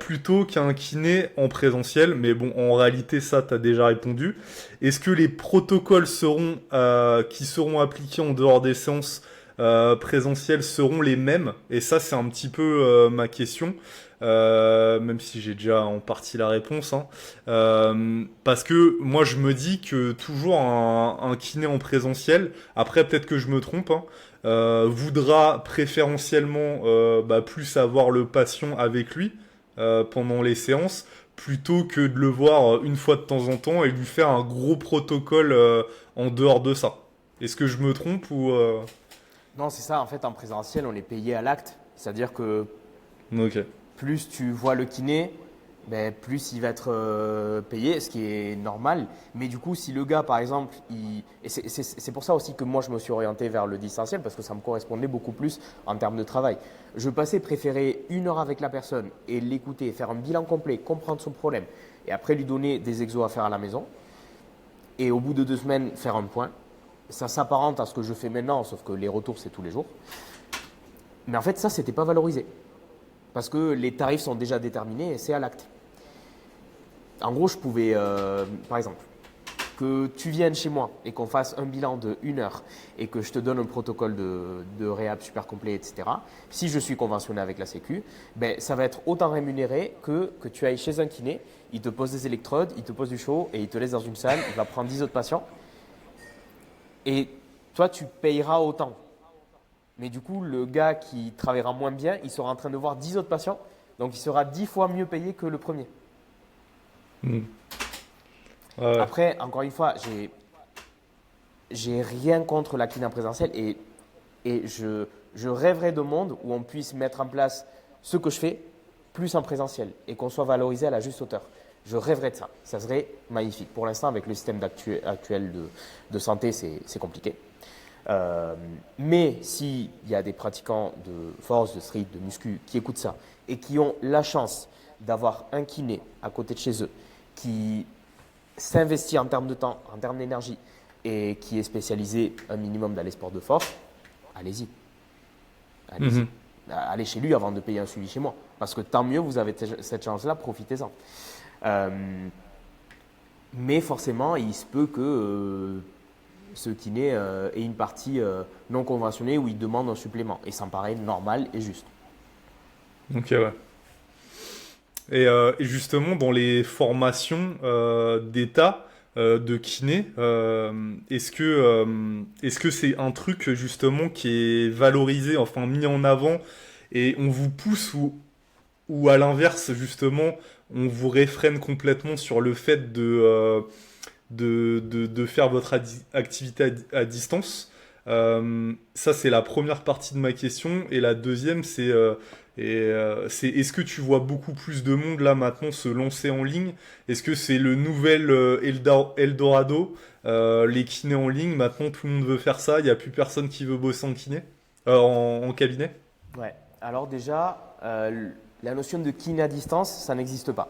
plutôt qu'un kiné en présentiel? Mais bon, en réalité, ça, t'as déjà répondu. Est-ce que les protocoles qui seront appliqués en dehors des séances présentielles seront les mêmes? Et ça, c'est un petit peu ma question. Même si j'ai déjà en partie la réponse, hein. Parce que moi je me dis que toujours un kiné en présentiel, après peut-être que je me trompe, hein, voudra préférentiellement plus avoir le patient avec lui pendant les séances, plutôt que de le voir une fois de temps en temps et lui faire un gros protocole en dehors de ça. Est-ce que je me trompe ou Non, c'est ça. En fait, en présentiel, on est payé à l'acte. C'est-à-dire que Ok. plus tu vois le kiné, ben, plus il va être payé, ce qui est normal. Mais du coup, si le gars, par exemple, et c'est pour ça aussi que moi, je me suis orienté vers le distanciel, parce que ça me correspondait beaucoup plus en termes de travail. Je préférer 1 heure avec la personne et l'écouter, faire un bilan complet, comprendre son problème, et après lui donner des exos à faire à la maison. Et au bout de 2 semaines, faire un point. Ça s'apparente à ce que je fais maintenant, sauf que les retours, c'est tous les jours. Mais en fait, ça, c'était pas valorisé. Parce que les tarifs sont déjà déterminés et c'est à l'acte. En gros, je pouvais, par exemple, que tu viennes chez moi et qu'on fasse un bilan de 1 heure et que je te donne un protocole de réhab super complet, etc. Si je suis conventionné avec la Sécu, ben, ça va être autant rémunéré que tu ailles chez un kiné, il te pose des électrodes, il te pose du chaud et il te laisse dans une salle, il va prendre 10 autres patients. Et toi, tu payeras autant. Mais du coup, le gars qui travaillera moins bien, il sera en train de voir 10 autres patients. Donc, il sera 10 fois mieux payé que le premier. Ouais. Après, encore une fois, j'ai rien contre la kiné en présentiel et je rêverais de monde où on puisse mettre en place ce que je fais plus en présentiel et qu'on soit valorisé à la juste hauteur. Je rêverais de ça. Ça serait magnifique. Pour l'instant, avec le système actuel de santé, c'est compliqué. Mais s'il y a des pratiquants de force, de street, de muscu qui écoutent ça et qui ont la chance d'avoir un kiné à côté de chez eux qui s'investit en termes de temps, en termes d'énergie et qui est spécialisé un minimum dans les sports de force, allez-y. Allez-y. Allez chez lui avant de payer un suivi chez moi. Parce que tant mieux, vous avez cette chance-là, profitez-en. Mais forcément, il se peut que ce kiné ait une partie non conventionnée où il demande un supplément. Et ça me paraît normal et juste. Ok, ouais. Et justement, dans les formations d'État de kiné, est-ce que c'est un truc justement qui est valorisé, enfin mis en avant, et on vous pousse ou à l'inverse, justement, on vous réfrène complètement sur le fait de faire votre activité à distance? Ça, c'est la première partie de ma question. Et la deuxième, c'est est-ce que tu vois beaucoup plus de monde là maintenant se lancer en ligne? Est-ce que c'est le nouvel Eldorado, les kinés en ligne? Maintenant, tout le monde veut faire ça. Il n'y a plus personne qui veut bosser en kiné, en cabinet? Ouais. Alors déjà, la notion de kiné à distance, ça n'existe pas.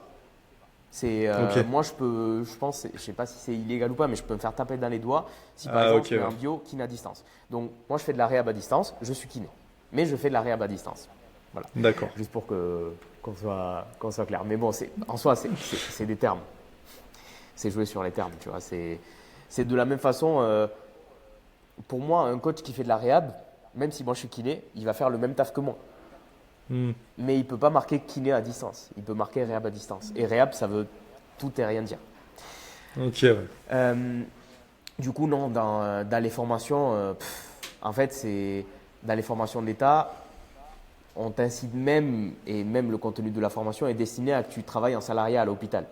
Ok. Moi, je pense, je sais pas si c'est illégal ou pas, mais je peux me faire taper dans les doigts si par Ah, exemple ok, je mets ouais. un bio kiné à distance. Donc, moi, je fais de la réhab à distance, je suis kiné, mais je fais de la réhab à distance. Voilà, D'accord. juste pour qu'on soit clair. Mais bon, en soi, c'est des termes. C'est jouer sur les termes, tu vois. C'est de la même façon, pour moi, un coach qui fait de la réhab, même si moi je suis kiné, il va faire le même taf que moi. Hmm. Mais il ne peut pas marquer kiné à distance. Il peut marquer réhab à distance. Et réhab, ça veut tout et rien dire. Ok, ouais. Euh, du coup, non, dans les formations, en fait, dans les formations d'État, on t'incite même, et même le contenu de la formation est destiné à que tu travailles en salariat à l'hôpital.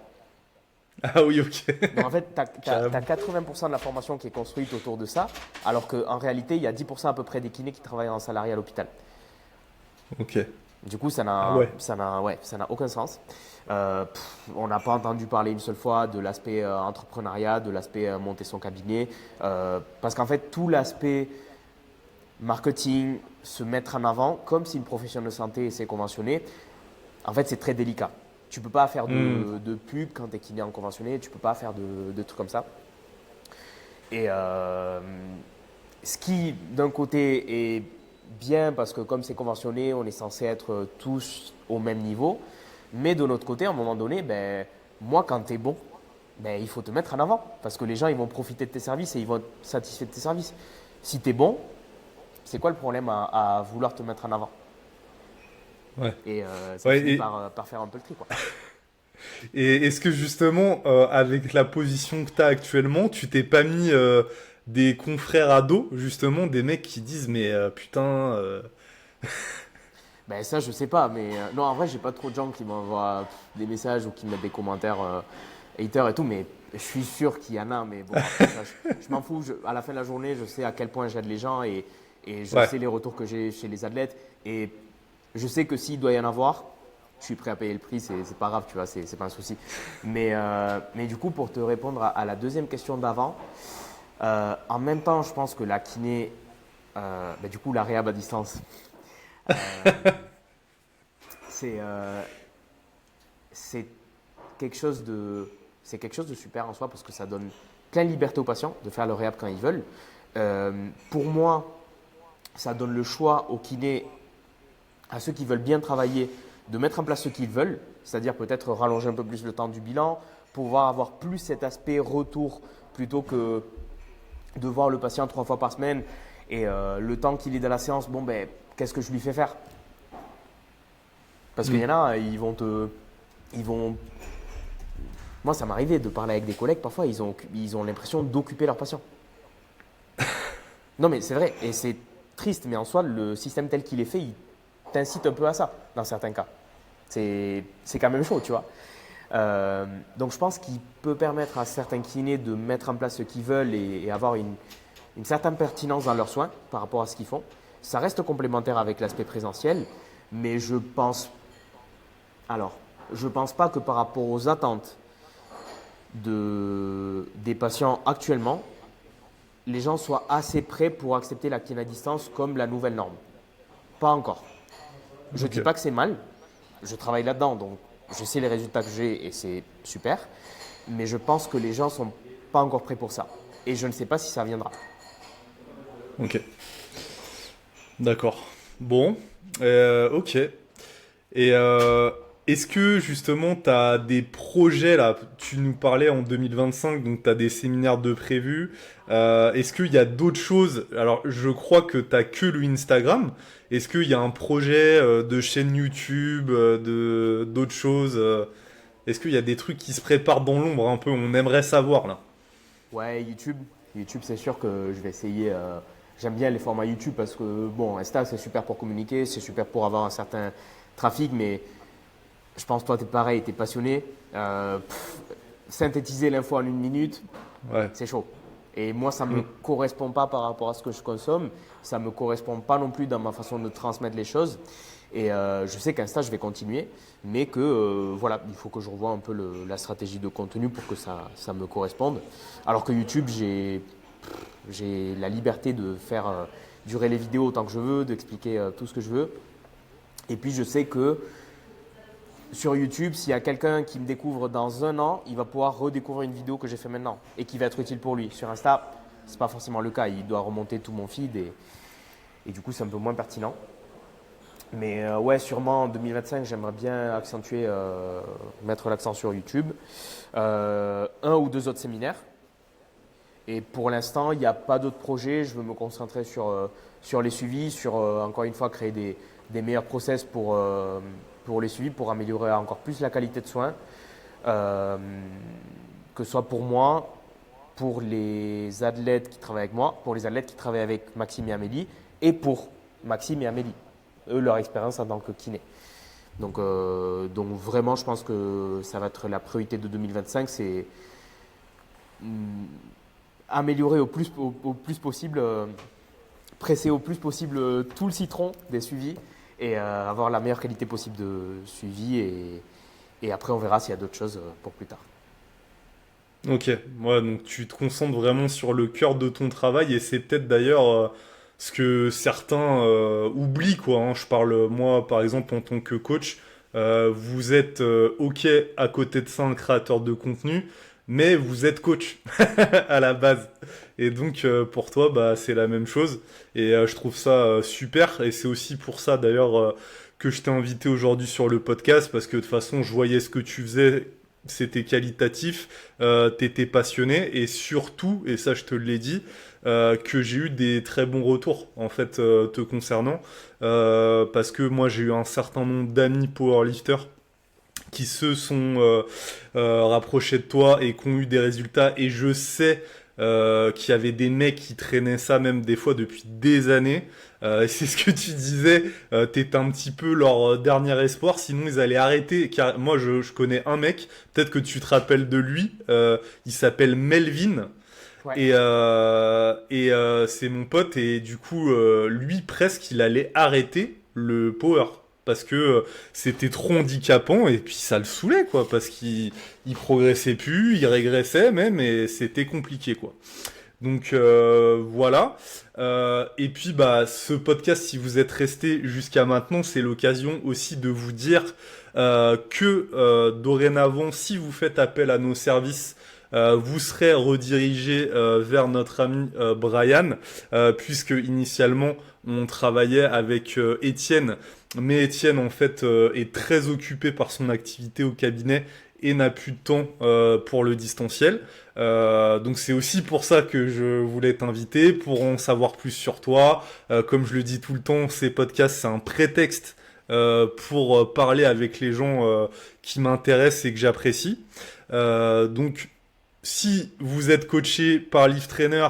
Ah oui, ok. Donc en fait, tu as, Carrément. 80% de la formation qui est construite autour de ça, alors qu'en réalité, il y a 10% à peu près des kinés qui travaillent en salariat à l'hôpital. Ok. Du coup, Ah ouais. ouais, ça n'a aucun sens. On n'a pas entendu parler une seule fois de l'aspect entrepreneuriat, de l'aspect monter son cabinet, parce qu'en fait, tout l'aspect marketing, se mettre en avant, comme si une profession de santé s'est conventionnée, en fait, c'est très délicat. Tu ne peux pas faire Hmm. de pub quand tu es kiné en conventionné, tu ne peux pas faire de trucs comme ça. Et ce qui, d'un côté, est bien parce que comme c'est conventionné, on est censé être tous au même niveau. Mais de l'autre côté, à un moment donné, ben, moi, quand tu es bon, ben, il faut te mettre en avant. Parce que les gens, ils vont profiter de tes services et ils vont être satisfaits de tes services. Si tu es bon, c'est quoi le problème à vouloir te mettre en avant? Ouais. Et ça Ouais, finit par faire un peu le tri, quoi. et est-ce que justement, avec la position que tu as actuellement, tu t'es pas mis des confrères à dos, justement, des mecs qui disent, mais putain, Ben ça, je sais pas, mais non, en vrai, j'ai pas trop de gens qui m'envoient des messages ou qui me mettent des commentaires haters et tout, mais je suis sûr qu'il y en a, mais bon, après ça, je m'en fous. À la fin de la journée, je sais à quel point j'aide les gens et je ouais, sais les retours que j'ai chez les athlètes et je sais que s'il doit y en avoir, je suis prêt à payer le prix, c'est pas grave, tu vois, c'est pas un souci. Mais du coup, pour te répondre à la deuxième question d'avant, en même temps, je pense que la kiné, ben, du coup, la réhab à distance, c'est c'est quelque chose de c'est quelque chose de super en soi parce que ça donne plein de liberté aux patients de faire le réhab quand ils veulent. Pour moi, ça donne le choix aux kinés, à ceux qui veulent bien travailler, de mettre en place ce qu'ils veulent, c'est-à-dire peut-être rallonger un peu plus le temps du bilan, pouvoir avoir plus cet aspect retour plutôt que de voir le patient 3 fois par semaine et le temps qu'il est dans la séance, bon ben qu'est-ce que je lui fais faire? Parce qu'il hmm, y en a, ils vont. Moi, ça m'arrivait de parler avec des collègues, parfois, ils ont l'impression d'occuper leurs patients. Non, mais c'est vrai, et c'est triste, mais en soi, le système tel qu'il est fait, il t'incite un peu à ça, dans certains cas. C'est quand même chaud, tu vois. Donc, je pense qu'il peut permettre à certains kinés de mettre en place ce qu'ils veulent et avoir une certaine pertinence dans leurs soins par rapport à ce qu'ils font. Ça reste complémentaire avec l'aspect présentiel, mais alors, je pense pas que par rapport aux attentes des patients actuellement, les gens soient assez prêts pour accepter la kiné à distance comme la nouvelle norme. Pas encore. Je ne dis ok, pas que c'est mal, je travaille là-dedans, donc je sais les résultats que j'ai et c'est super, mais je pense que les gens ne sont pas encore prêts pour ça. Et je ne sais pas si ça viendra. ok, d'accord. Bon, ok. Et est-ce que justement tu as des projets là? Tu nous parlais en 2025, donc tu as des séminaires de prévus. Est-ce qu'il y a d'autres choses? Alors je crois que t'as que le Instagram. Est-ce qu'il y a un projet de chaîne YouTube, de d'autres choses? Est-ce qu'il y a des trucs qui se préparent dans l'ombre un peu? On aimerait savoir là. Ouais, YouTube. YouTube, c'est sûr que je vais essayer. J'aime bien les formats YouTube parce que, bon, Insta, c'est super pour communiquer, c'est super pour avoir un certain trafic, mais je pense que toi, tu es pareil, tu es passionné. Synthétiser l'info en 1 minute, Ouais. c'est chaud. Et moi, ça ne me Mm. correspond pas par rapport à ce que je consomme. Ça ne me correspond pas non plus dans ma façon de transmettre les choses. Et je sais qu'Insta, je vais continuer, mais que voilà, il faut que je revoie un peu la stratégie de contenu pour que ça me corresponde. Alors que YouTube, j'ai la liberté de faire durer les vidéos autant que je veux, d'expliquer tout ce que je veux. Et puis, je sais que Sur YouTube, s'il y a quelqu'un qui me découvre dans un an, il va pouvoir redécouvrir une vidéo que j'ai fait maintenant et qui va être utile pour lui. Sur Insta, ce n'est pas forcément le cas. Il doit remonter tout mon feed et du coup, c'est un peu moins pertinent. Mais ouais, sûrement en 2025, j'aimerais bien accentuer, mettre l'accent sur YouTube. Un ou deux autres séminaires. Et pour l'instant, il n'y a pas d'autres projets. Je veux me concentrer sur les suivis, sur encore une fois créer des meilleurs process pour les suivis, pour améliorer encore plus la qualité de soins, que ce soit pour moi, pour les athlètes qui travaillent avec moi, pour les athlètes qui travaillent avec Maxime et Amélie, et pour Maxime et Amélie, eux, leur expérience en tant que kiné. Donc vraiment, je pense que ça va être la priorité de 2025, c'est améliorer au plus possible, presser au plus possible tout le citron des suivis et avoir la meilleure qualité possible de suivi. Et après, on verra s'il y a d'autres choses pour plus tard. Ok, ouais, donc tu te concentres vraiment sur le cœur de ton travail et c'est peut-être d'ailleurs ce que certains oublient, quoi. Hein. Je parle, moi, par exemple, en tant que coach, vous êtes ok à côté de ça un créateur de contenu, mais vous êtes coach à la base. Et donc pour toi, bah, c'est la même chose et je trouve ça super et c'est aussi pour ça d'ailleurs que je t'ai invité aujourd'hui sur le podcast parce que de toute façon, je voyais ce que tu faisais. C'était qualitatif, t'étais passionné et surtout, et ça je te l'ai dit, que j'ai eu des très bons retours en fait te concernant parce que moi j'ai eu un certain nombre d'amis powerlifters qui se sont rapprochés de toi et qui ont eu des résultats et je sais qu'il y avait des mecs qui traînaient ça même des fois depuis des années. C'est ce que tu disais, t'étais un petit peu leur dernier espoir, sinon ils allaient arrêter. Car moi je connais un mec, peut-être que tu te rappelles de lui, il s'appelle Melvin. Ouais. Et c'est mon pote et du coup lui presque il allait arrêter le power parce que c'était trop handicapant et puis ça le saoulait quoi parce qu'il progressait plus, il régressait même et c'était compliqué quoi. Donc voilà. Et puis bah ce podcast, si vous êtes resté jusqu'à maintenant, c'est l'occasion aussi de vous dire que dorénavant, si vous faites appel à nos services, vous serez redirigé vers notre ami Brian, puisque initialement on travaillait avec Étienne, mais Étienne en fait est très occupé par son activité au cabinet et n'a plus de temps pour le distanciel. Donc c'est aussi pour ça que je voulais t'inviter, pour en savoir plus sur toi. Comme je le dis tout le temps, ces podcasts, c'est un prétexte pour parler avec les gens qui m'intéressent et que j'apprécie. Donc si vous êtes coaché par Lift Trainer,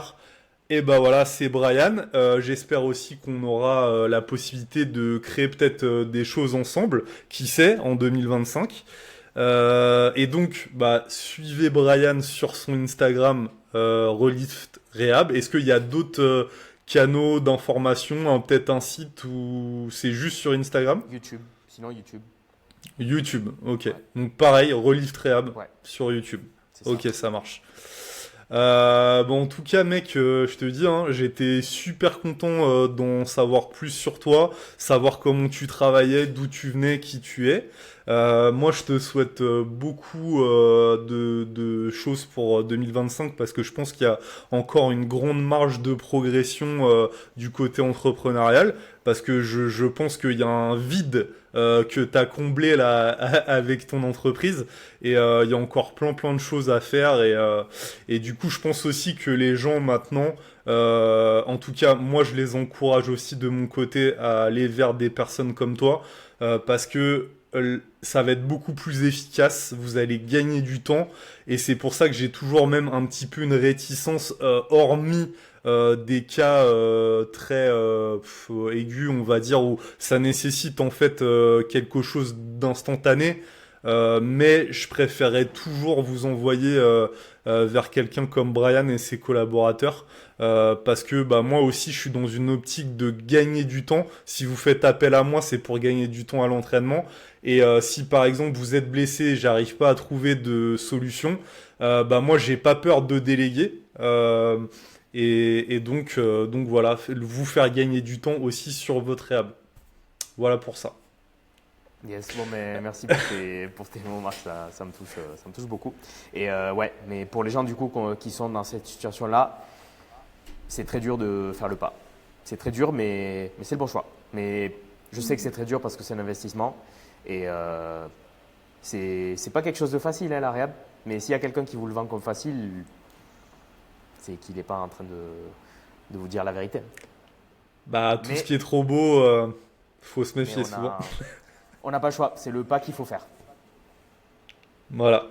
et ben voilà, c'est Brian. J'espère aussi qu'on aura la possibilité de créer peut-être des choses ensemble, qui sait, en 2025. Et donc, bah, suivez Brian sur son Instagram, Relift Rehab. Est-ce qu'il y a d'autres canaux d'information, hein, peut-être un site ou c'est juste sur Instagram? YouTube, sinon YouTube. YouTube, ok. Ouais. Donc pareil, Relift Rehab Ouais, sur YouTube. c'est ça. Ok, ça marche. Bon, en tout cas, mec, je te dis, hein, j'étais super content d'en savoir plus sur toi, savoir comment tu travaillais, d'où tu venais, qui tu es. Moi, je te souhaite beaucoup de choses pour 2025 parce que je pense qu'il y a encore une grande marge de progression du côté entrepreneurial parce que je pense qu'il y a un vide que tu as comblé là avec ton entreprise et il y a encore plein de choses à faire et du coup je pense aussi que les gens maintenant en tout cas moi je les encourage aussi de mon côté à aller vers des personnes comme toi parce que ça va être beaucoup plus efficace, vous allez gagner du temps et c'est pour ça que j'ai toujours même un petit peu une réticence hormis des cas très aigus, on va dire, où ça nécessite en fait quelque chose d'instantané. Mais je préférerais toujours vous envoyer vers quelqu'un comme Brian et ses collaborateurs parce que bah, moi aussi je suis dans une optique de gagner du temps. Si vous faites appel à moi, c'est pour gagner du temps à l'entraînement. Et si par exemple vous êtes blessé et j'arrive pas à trouver de solution, bah moi j'ai pas peur de déléguer. Et donc voilà, vous faire gagner du temps aussi sur votre réhab. Voilà pour ça. Yes, bon, mais merci pour tes mots, Marc, ça me touche beaucoup. Et ouais, mais pour les gens du coup qui sont dans cette situation-là, c'est très dur de faire le pas. C'est très dur, mais c'est le bon choix. Mais je sais que c'est très dur parce que c'est un investissement et c'est pas quelque chose de facile, hein, la réhab. Mais s'il y a quelqu'un qui vous le vend comme facile, c'est qu'il n'est pas en train de vous dire la vérité. Bah, tout ce Mais, qui est trop beau, faut se mais méfier souvent. on n'a pas le choix, c'est le pas qu'il faut faire. Voilà.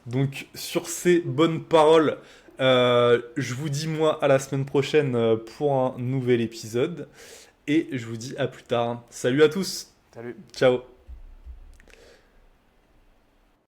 Donc, sur ces bonnes paroles, je vous dis moi à la semaine prochaine pour un nouvel épisode. Et je vous dis à plus tard. Salut à tous. Salut. Ciao.